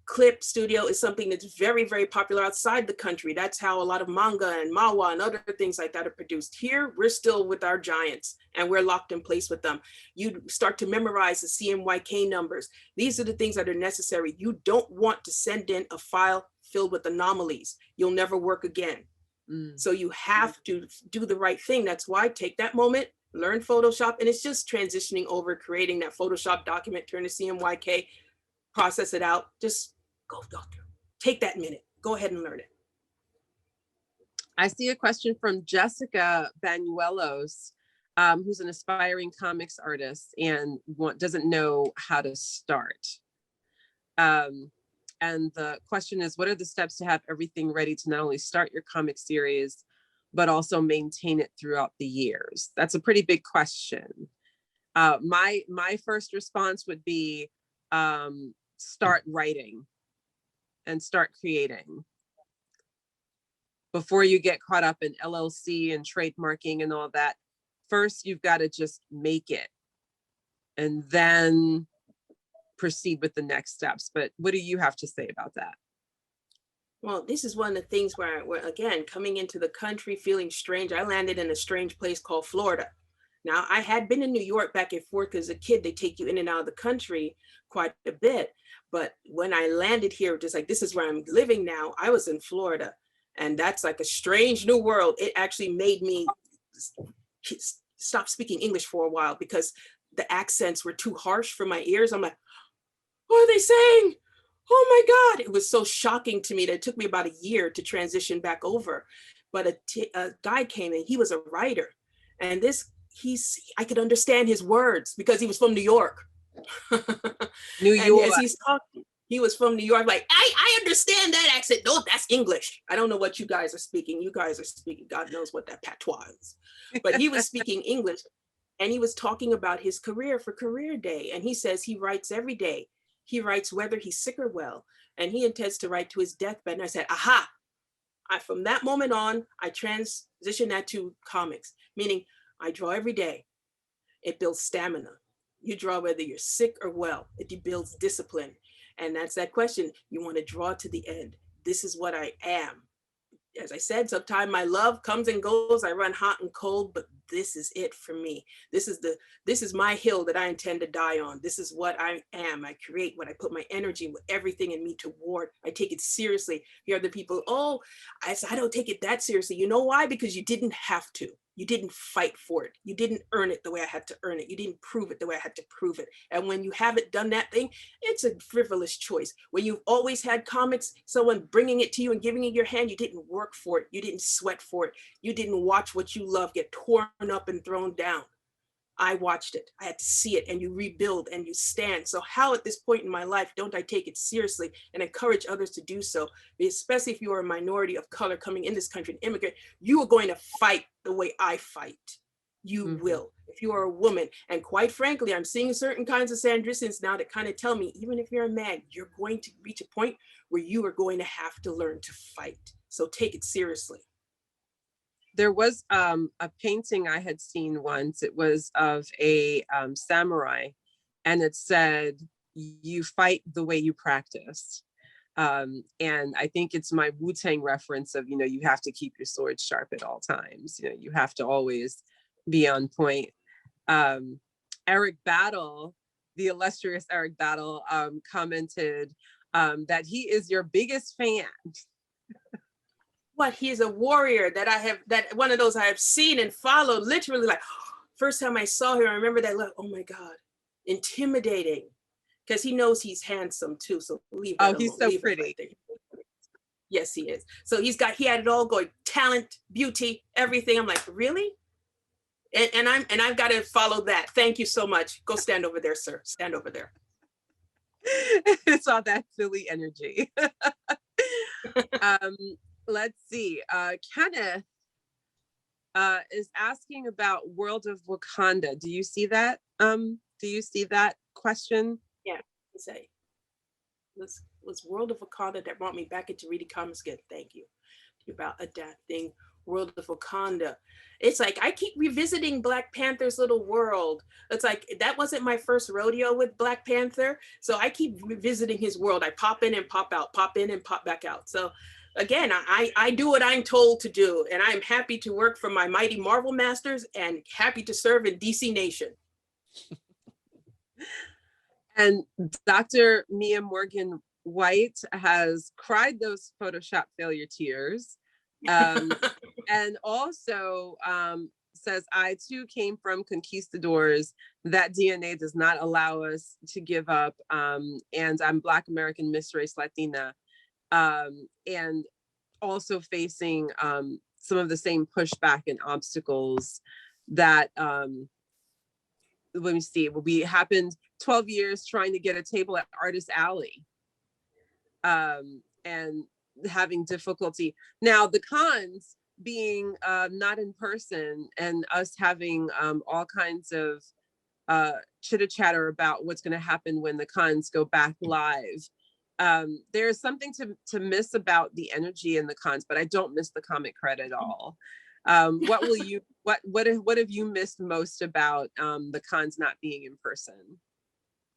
Clip Studio is something that's very, very popular outside the country. That's how a lot of manga and manhwa and other things like that are produced. Here, we're still with our giants and we're locked in place with them. You start to memorize the CMYK numbers. These are the things that are necessary. You don't want to send in a file filled with anomalies. You'll never work again. So you have to do the right thing. That's why take that moment, learn Photoshop, and it's just transitioning over, creating that Photoshop document, turn to CMYK, process it out, just go through. Take that minute, go ahead and learn it. I see a question from Jessica Banuelos, who's an aspiring comics artist and doesn't know how to start. And the question is, what are the steps to have everything ready to not only start your comic series, but also maintain it throughout the years? That's a pretty big question. My first response would be, start writing and start creating before you get caught up in LLC and trademarking and all that. First, you've got to just make it and then proceed with the next steps. But what do you have to say about that? Well, this is one of the things where again, coming into the country, feeling strange. I landed in a strange place called Florida. Now, I had been in New York back and forth as a kid. They take you in and out of the country quite a bit. But when I landed here, just like, this is where I'm living now, I was in Florida. And that's like a strange new world. It actually made me stop speaking English for a while because the accents were too harsh for my ears. I'm like, what are they saying? Oh my God. It was so shocking to me that it took me about a year to transition back over. But a guy came in, he was a writer. And I could understand his words because he was from New York. New York. As he's talking, he was from New York. Like, I understand that accent. No, that's English. I don't know what you guys are speaking. You guys are speaking, God knows what that patois is. But he was speaking English and he was talking about his career for Career Day. And he says he writes every day. He writes whether he's sick or well. And he intends to write to his deathbed. And I said, aha. From that moment on, I transitioned that to comics, meaning I draw every day. It builds stamina. You draw whether you're sick or well. It builds discipline. And that's that question. You want to draw to the end. This is what I am. As I said, sometimes my love comes and goes. I run hot and cold, but this is it for me. This is my hill that I intend to die on. This is what I am. I create what I put my energy with everything in me toward. I take it seriously. Here are the people, I don't take it that seriously. You know why? Because you didn't have to. You didn't fight for it. You didn't earn it the way I had to earn it. You didn't prove it the way I had to prove it. And when you haven't done that thing, it's a frivolous choice. When you've always had comics, someone bringing it to you and giving it your hand, you didn't work for it. You didn't sweat for it. You didn't watch what you love get torn up and thrown down. I watched it. I had to see it, and you rebuild and you stand. So how at this point in my life don't I take it seriously and encourage others to do so? Especially if you are a minority of color coming in this country, an immigrant, you are going to fight the way I fight. You will. If you are a woman, and quite frankly, I'm seeing certain kinds of Sandricians now that kind of tell me, even if you're a man, you're going to reach a point where you are going to have to learn to fight. So take it seriously. There was a painting I had seen once. It was of a samurai, and it said, "You fight the way you practice." And I think it's my Wu-Tang reference of, you have to keep your sword sharp at all times. You have to always be on point. Eric Battle, the illustrious Eric Battle, commented that he is your biggest fan. What, he is a warrior that one of those I have seen and followed, literally, like, first time I saw him, I remember that look, oh my God, intimidating, because he knows he's handsome too, so leave that alone. He's so pretty. Right, yes, he is. So he had it all going, talent, beauty, everything. I'm like, really? And I've got to follow that. Thank you so much. Go stand over there, sir. Stand over there. It's all that Philly energy. Let's see. Kenneth is asking about World of Wakanda. Do you see that? Do you see that question? Yeah. Say, this was World of Wakanda that brought me back into reading comics again. Thank you. About adapting World of Wakanda. It's like I keep revisiting Black Panther's little world. It's like that wasn't my first rodeo with Black Panther, so I keep revisiting his world. I pop in and pop out, pop in and pop back out. So again, I do what I'm told to do, and I'm happy to work for my mighty Marvel masters and happy to serve in DC Nation. And Dr. Mia Morgan White has cried those Photoshop failure tears. And also says, I too came from conquistadors. That DNA does not allow us to give up. And I'm Black American, mixed race Latina. And also facing some of the same pushback and obstacles that, let me see, we happened 12 years trying to get a table at Artist Alley. And having difficulty. Now the cons being not in person and us having all kinds of chitter chatter about what's going to happen when the cons go back live. There's something to miss about the energy in the cons, but I don't miss the comic cred at all. What have you missed most about the cons not being in person?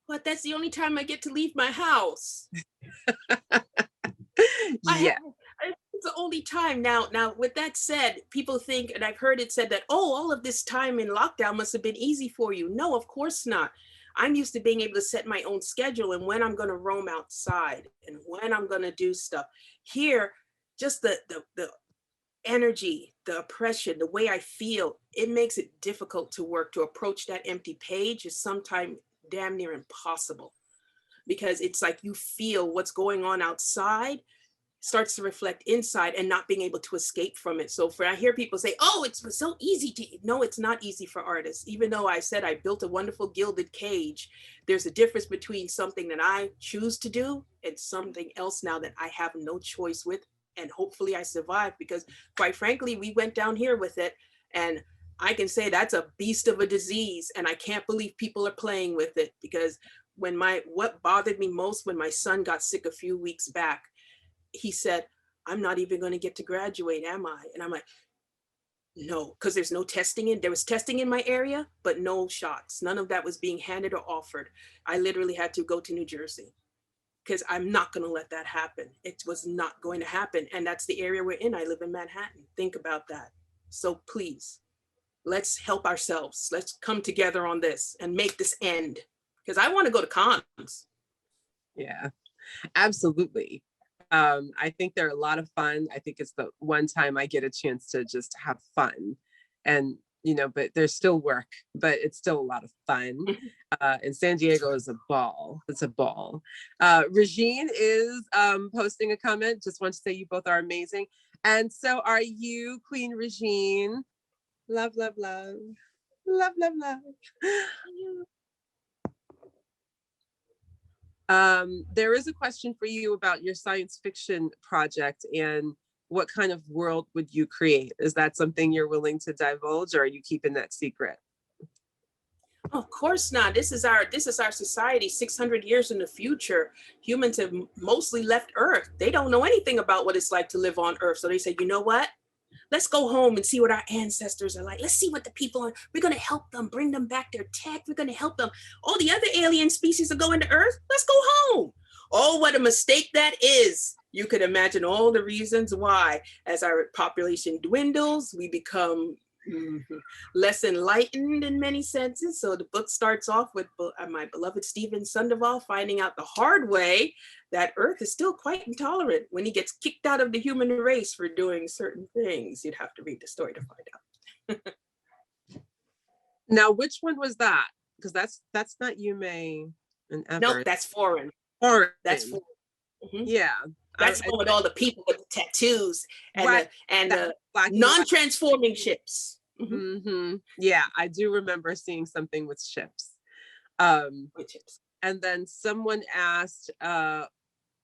But that's the only time I get to leave my house. Yeah. It's the only time. Now, with that said, people think, and I've heard it said that, all of this time in lockdown must have been easy for you. No, of course not. I'm used to being able to set my own schedule and when I'm going to roam outside and when I'm going to do stuff. Here, just the energy, the oppression, the way I feel, it makes it difficult to work. To approach that empty page is sometimes damn near impossible, because it's like you feel what's going on outside starts to reflect inside and not being able to escape from it. So I hear people say, it's so easy to, no, it's not easy for artists. Even though I said I built a wonderful gilded cage, there's a difference between something that I choose to do and something else now that I have no choice with. And hopefully I survive, because quite frankly, we went down here with it. And I can say that's a beast of a disease. And I can't believe people are playing with it, because what bothered me most when my son got sick a few weeks back, he said, I'm not even going to get to graduate, am I? And I'm like, no, because there's no testing there was testing in my area, but no shots. None of that was being handed or offered. I literally had to go to New Jersey, because I'm not going to let that happen. It was not going to happen. And that's the area we're in. I live in Manhattan. Think about that. So please, let's help ourselves. Let's come together on this and make this end, because I want to go to cons. Yeah, absolutely. I think they're a lot of fun. I think it's the one time I get a chance to just have fun, and but there's still work, but it's still a lot of fun. And San Diego is a ball. It's a ball. Regine is posting a comment. Just want to say you both are amazing. And so are you, Queen Regine. Love, love, love. Love, love, love. There is a question for you about your science fiction project and what kind of world would you create? Is that something you're willing to divulge, or are you keeping that secret? Of course not. This is our society 600 years in the future. Humans have mostly left Earth. They don't know anything about what it's like to live on Earth. So they say, you know what? Let's go home and see what our ancestors are like. Let's see what the people are. We're going to help them, bring them back their tech. We're going to help them. All the other alien species are going to Earth. Let's go home. Oh, what a mistake that is. You could imagine all the reasons why. As our population dwindles, we become less enlightened in many senses. So the book starts off with my beloved Stephen Sandoval finding out the hard way that Earth is still quite intolerant when he gets kicked out of the human race for doing certain things. You'd have to read the story to find out. Now, which one was that? Because that's not Yume and Ever. Nope, that's foreign. Foreign. That's foreign. Mm-hmm. Yeah. That's the one with all the people with the tattoos and right. the non-transforming ships. Mm-hmm. Mm-hmm. Yeah, I do remember seeing something with ships. And then someone asked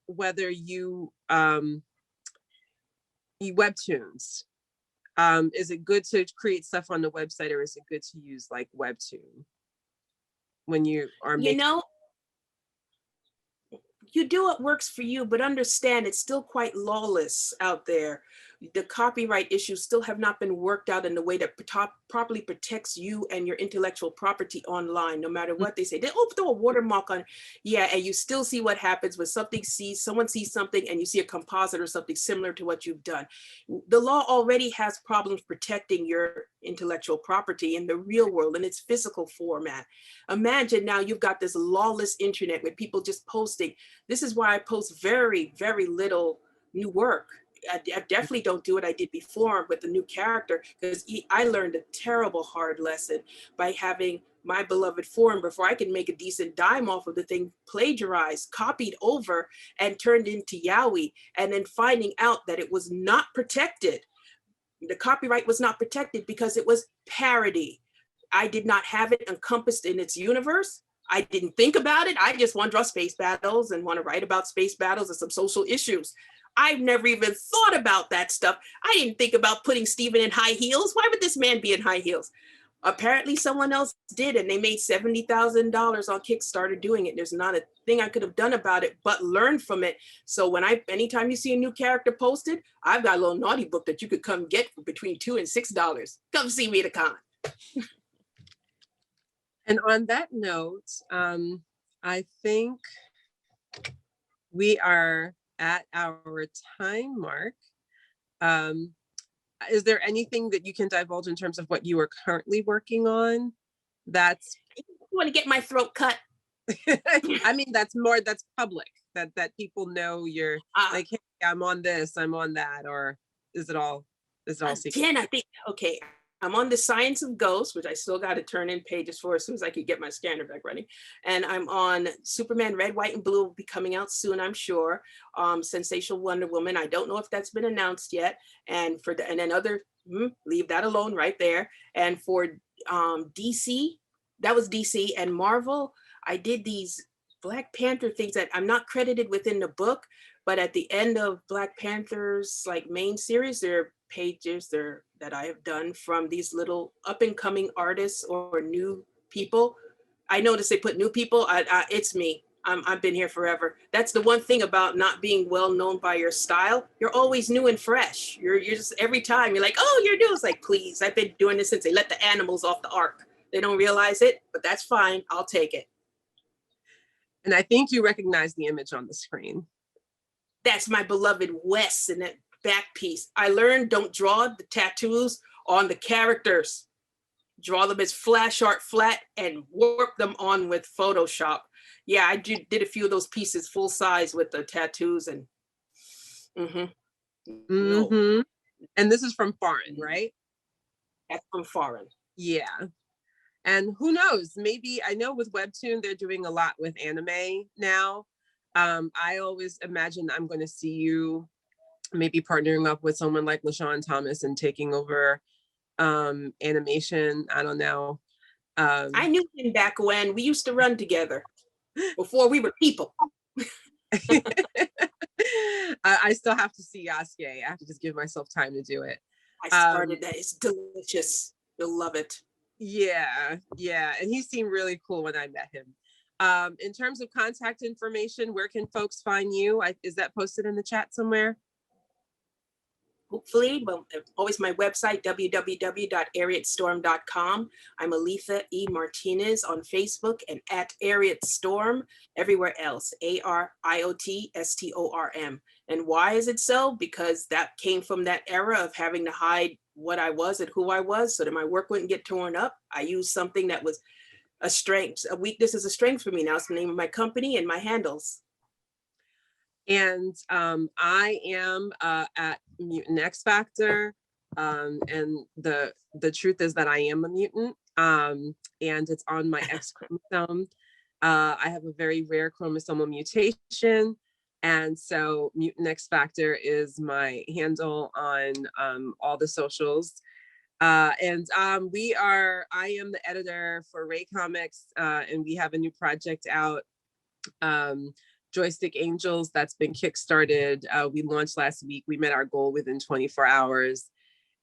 whether you webtoons. Is it good to create stuff on the website, or is it good to use like Webtoon when you are making? You know, you do what works for you, but understand it's still quite lawless out there. The copyright issues still have not been worked out in a way that properly protects you and your intellectual property online, no matter what they say. They throw a watermark on, yeah, and you still see what happens when someone sees something and you see a composite or something similar to what you've done. The law already has problems protecting your intellectual property in the real world in its physical format. Imagine now you've got this lawless internet with people just posting. This is why I post very, very little new work. I definitely don't do what I did before with the new character, because I learned a terrible hard lesson by having my beloved form, before I could make a decent dime off of the thing, plagiarized, copied over, and turned into yaoi, and then finding out that it was not protected. The copyright was not protected because it was parody. I did not have it encompassed in its universe. I didn't think about it. I just want to draw space battles and want to write about space battles and some social issues. I've never even thought about that stuff. I didn't think about putting Stephen in high heels. Why would this man be in high heels? Apparently someone else did, and they made $70,000 on Kickstarter doing it. There's not a thing I could have done about it, but learn from it. So anytime you see a new character posted, I've got a little naughty book that you could come get for between $2 and $6. Come see me at a con. And on that note, I think we are at our time mark. Is there anything that you can divulge in terms of what you are currently working on? You want to get my throat cut? I mean, that's public, that people know you're like, hey, I'm on this, I'm on that, or is it all secret? Again, I think, okay, I'm on the Science of Ghosts, which I still got to turn in pages for as soon as I could get my scanner back running. And I'm on Superman Red, White, and Blue, will be coming out soon, I'm sure. Sensational Wonder Woman, I don't know if that's been announced yet. And then other, leave that alone right there. And for DC, that was DC. And Marvel, I did these Black Panther things that I'm not credited within the book, but at the end of Black Panther's main series, there are pages there that I have done from these little up and coming artists or new people. I noticed they put new people. It's me. I've been here forever. That's the one thing about not being well known by your style. You're always new and fresh. You're just, every time you're like, oh, you're new. It's like, please, I've been doing this since they let the animals off the ark. They don't realize it, but that's fine. I'll take it. And I think you recognize the image on the screen. That's my beloved Wes in that back piece. I learned, don't draw the tattoos on the characters. Draw them as flash art flat and work them on with Photoshop. Yeah, I did a few of those pieces full size with the tattoos and No. And this is from foreign, right? That's from foreign. Yeah. And who knows, maybe, I know with Webtoon, they're doing a lot with anime now. I always imagine I'm going to see you maybe partnering up with someone like LaShawn Thomas and taking over animation. I don't know. I knew him back when we used to run together before we were people. I still have to see Yasuke. I have to just give myself time to do it. I started that. It's delicious. You'll love it. Yeah. And he seemed really cool when I met him. In terms of contact information, where can folks find you? Is that posted in the chat somewhere? Hopefully, well, always my website, www.ariotstorm.com. I'm Alitha E Martinez on Facebook and at Ariotstorm everywhere else, ARIOTSTORM. And why is it so? Because that came from that era of having to hide what I was and who I was so that my work wouldn't get torn up. I used something that was a strength. A weakness is a strength for me. Now it's the name of my company and my handles. And I am at Mutant X Factor, and the truth is that I am a mutant, and it's on my X chromosome. I have a very rare chromosomal mutation, and so Mutant X Factor is my handle on all the socials. I am the editor for Rae Comics, and we have a new project out. Joystick Angels, that's been kickstarted. We launched last week. We met our goal within 24 hours.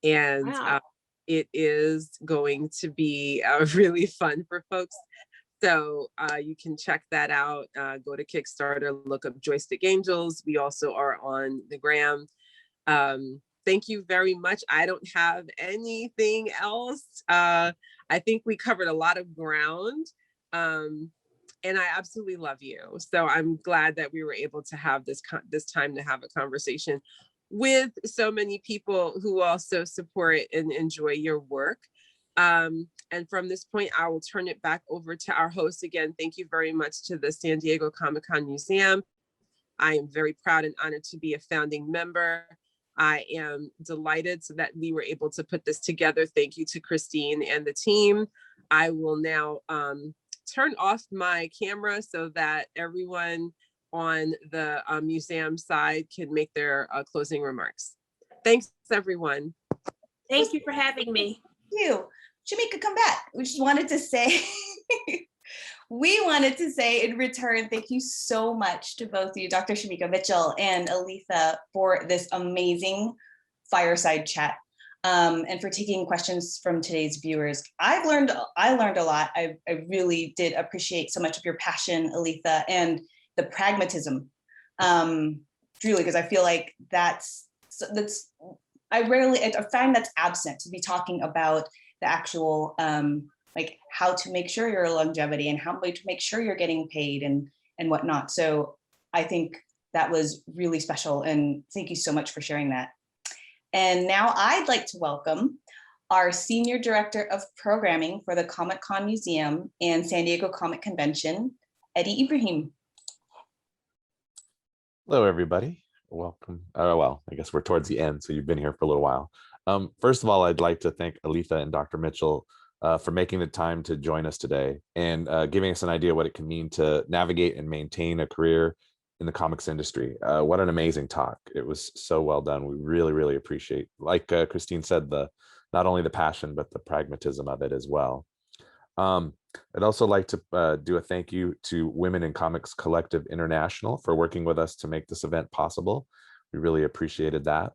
And wow. It is going to be really fun for folks. So you can check that out. Go to Kickstarter, look up Joystick Angels. We also are on the gram. Thank you very much. I don't have anything else. I think we covered a lot of ground. And I absolutely love you. So I'm glad that we were able to have this time to have a conversation with so many people who also support and enjoy your work. And from this point, I will turn it back over to our host again. Thank you very much to the San Diego Comic-Con Museum. I am very proud and honored to be a founding member. I am delighted so that we were able to put this together. Thank you to Christine and the team. I will now turn off my camera so that everyone on the museum side can make their closing remarks. Thanks, everyone. Thank you for having me. Thank you. Shamika, come back. We just wanted to say, in return, thank you so much to both of you, Dr. Shamika Mitchell and Aletha, for this amazing fireside chat. And for taking questions from today's viewers. I learned a lot. I really did appreciate so much of your passion, Aletha, and the pragmatism. Truly, because I feel like I find that's absent to be talking about the actual, like how to make sure your longevity and how to make sure you're getting paid and whatnot. So I think that was really special. And thank you so much for sharing that. And now I'd like to welcome our Senior Director of Programming for the Comic-Con Museum and San Diego Comic Convention, Eddie Ibrahim. Hello, everybody. Welcome. Well, I guess we're towards the end, so you've been here for a little while. First of all, I'd like to thank Aletha and Dr. Mitchell for making the time to join us today and giving us an idea what it can mean to navigate and maintain a career in the comics industry. What an amazing talk. It was so well done. We really, really appreciate, like Christine said, not only the passion, but the pragmatism of it as well. I'd also like to do a thank you to Women in Comics Collective International for working with us to make this event possible. We really appreciated that.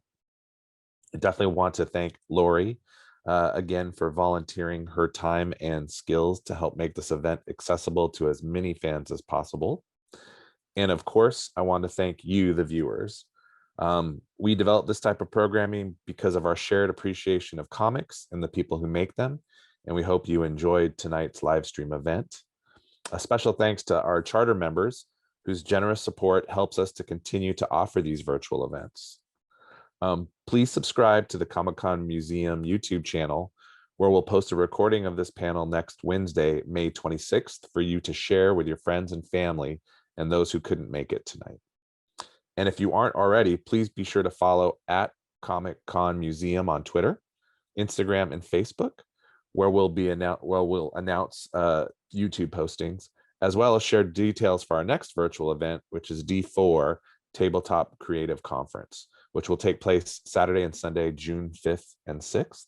I definitely want to thank Laurie again for volunteering her time and skills to help make this event accessible to as many fans as possible. And of course, I want to thank you, the viewers. We developed this type of programming because of our shared appreciation of comics and the people who make them. And we hope you enjoyed tonight's live stream event. A special thanks to our charter members whose generous support helps us to continue to offer these virtual events. Please subscribe to the Comic-Con Museum YouTube channel, where we'll post a recording of this panel next Wednesday, May 26th, for you to share with your friends and family and those who couldn't make it tonight. And if you aren't already, please be sure to follow at Comic-Con Museum on Twitter, Instagram, and Facebook, where we'll announce YouTube postings, as well as share details for our next virtual event, which is D4 Tabletop Creative Conference, which will take place Saturday and Sunday, June 5th and 6th.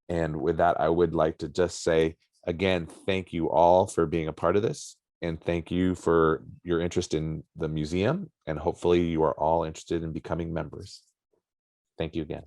And with that, I would like to just say Again, thank you all for being a part of this. And thank you for your interest in the museum. And hopefully you are all interested in becoming members. Thank you again.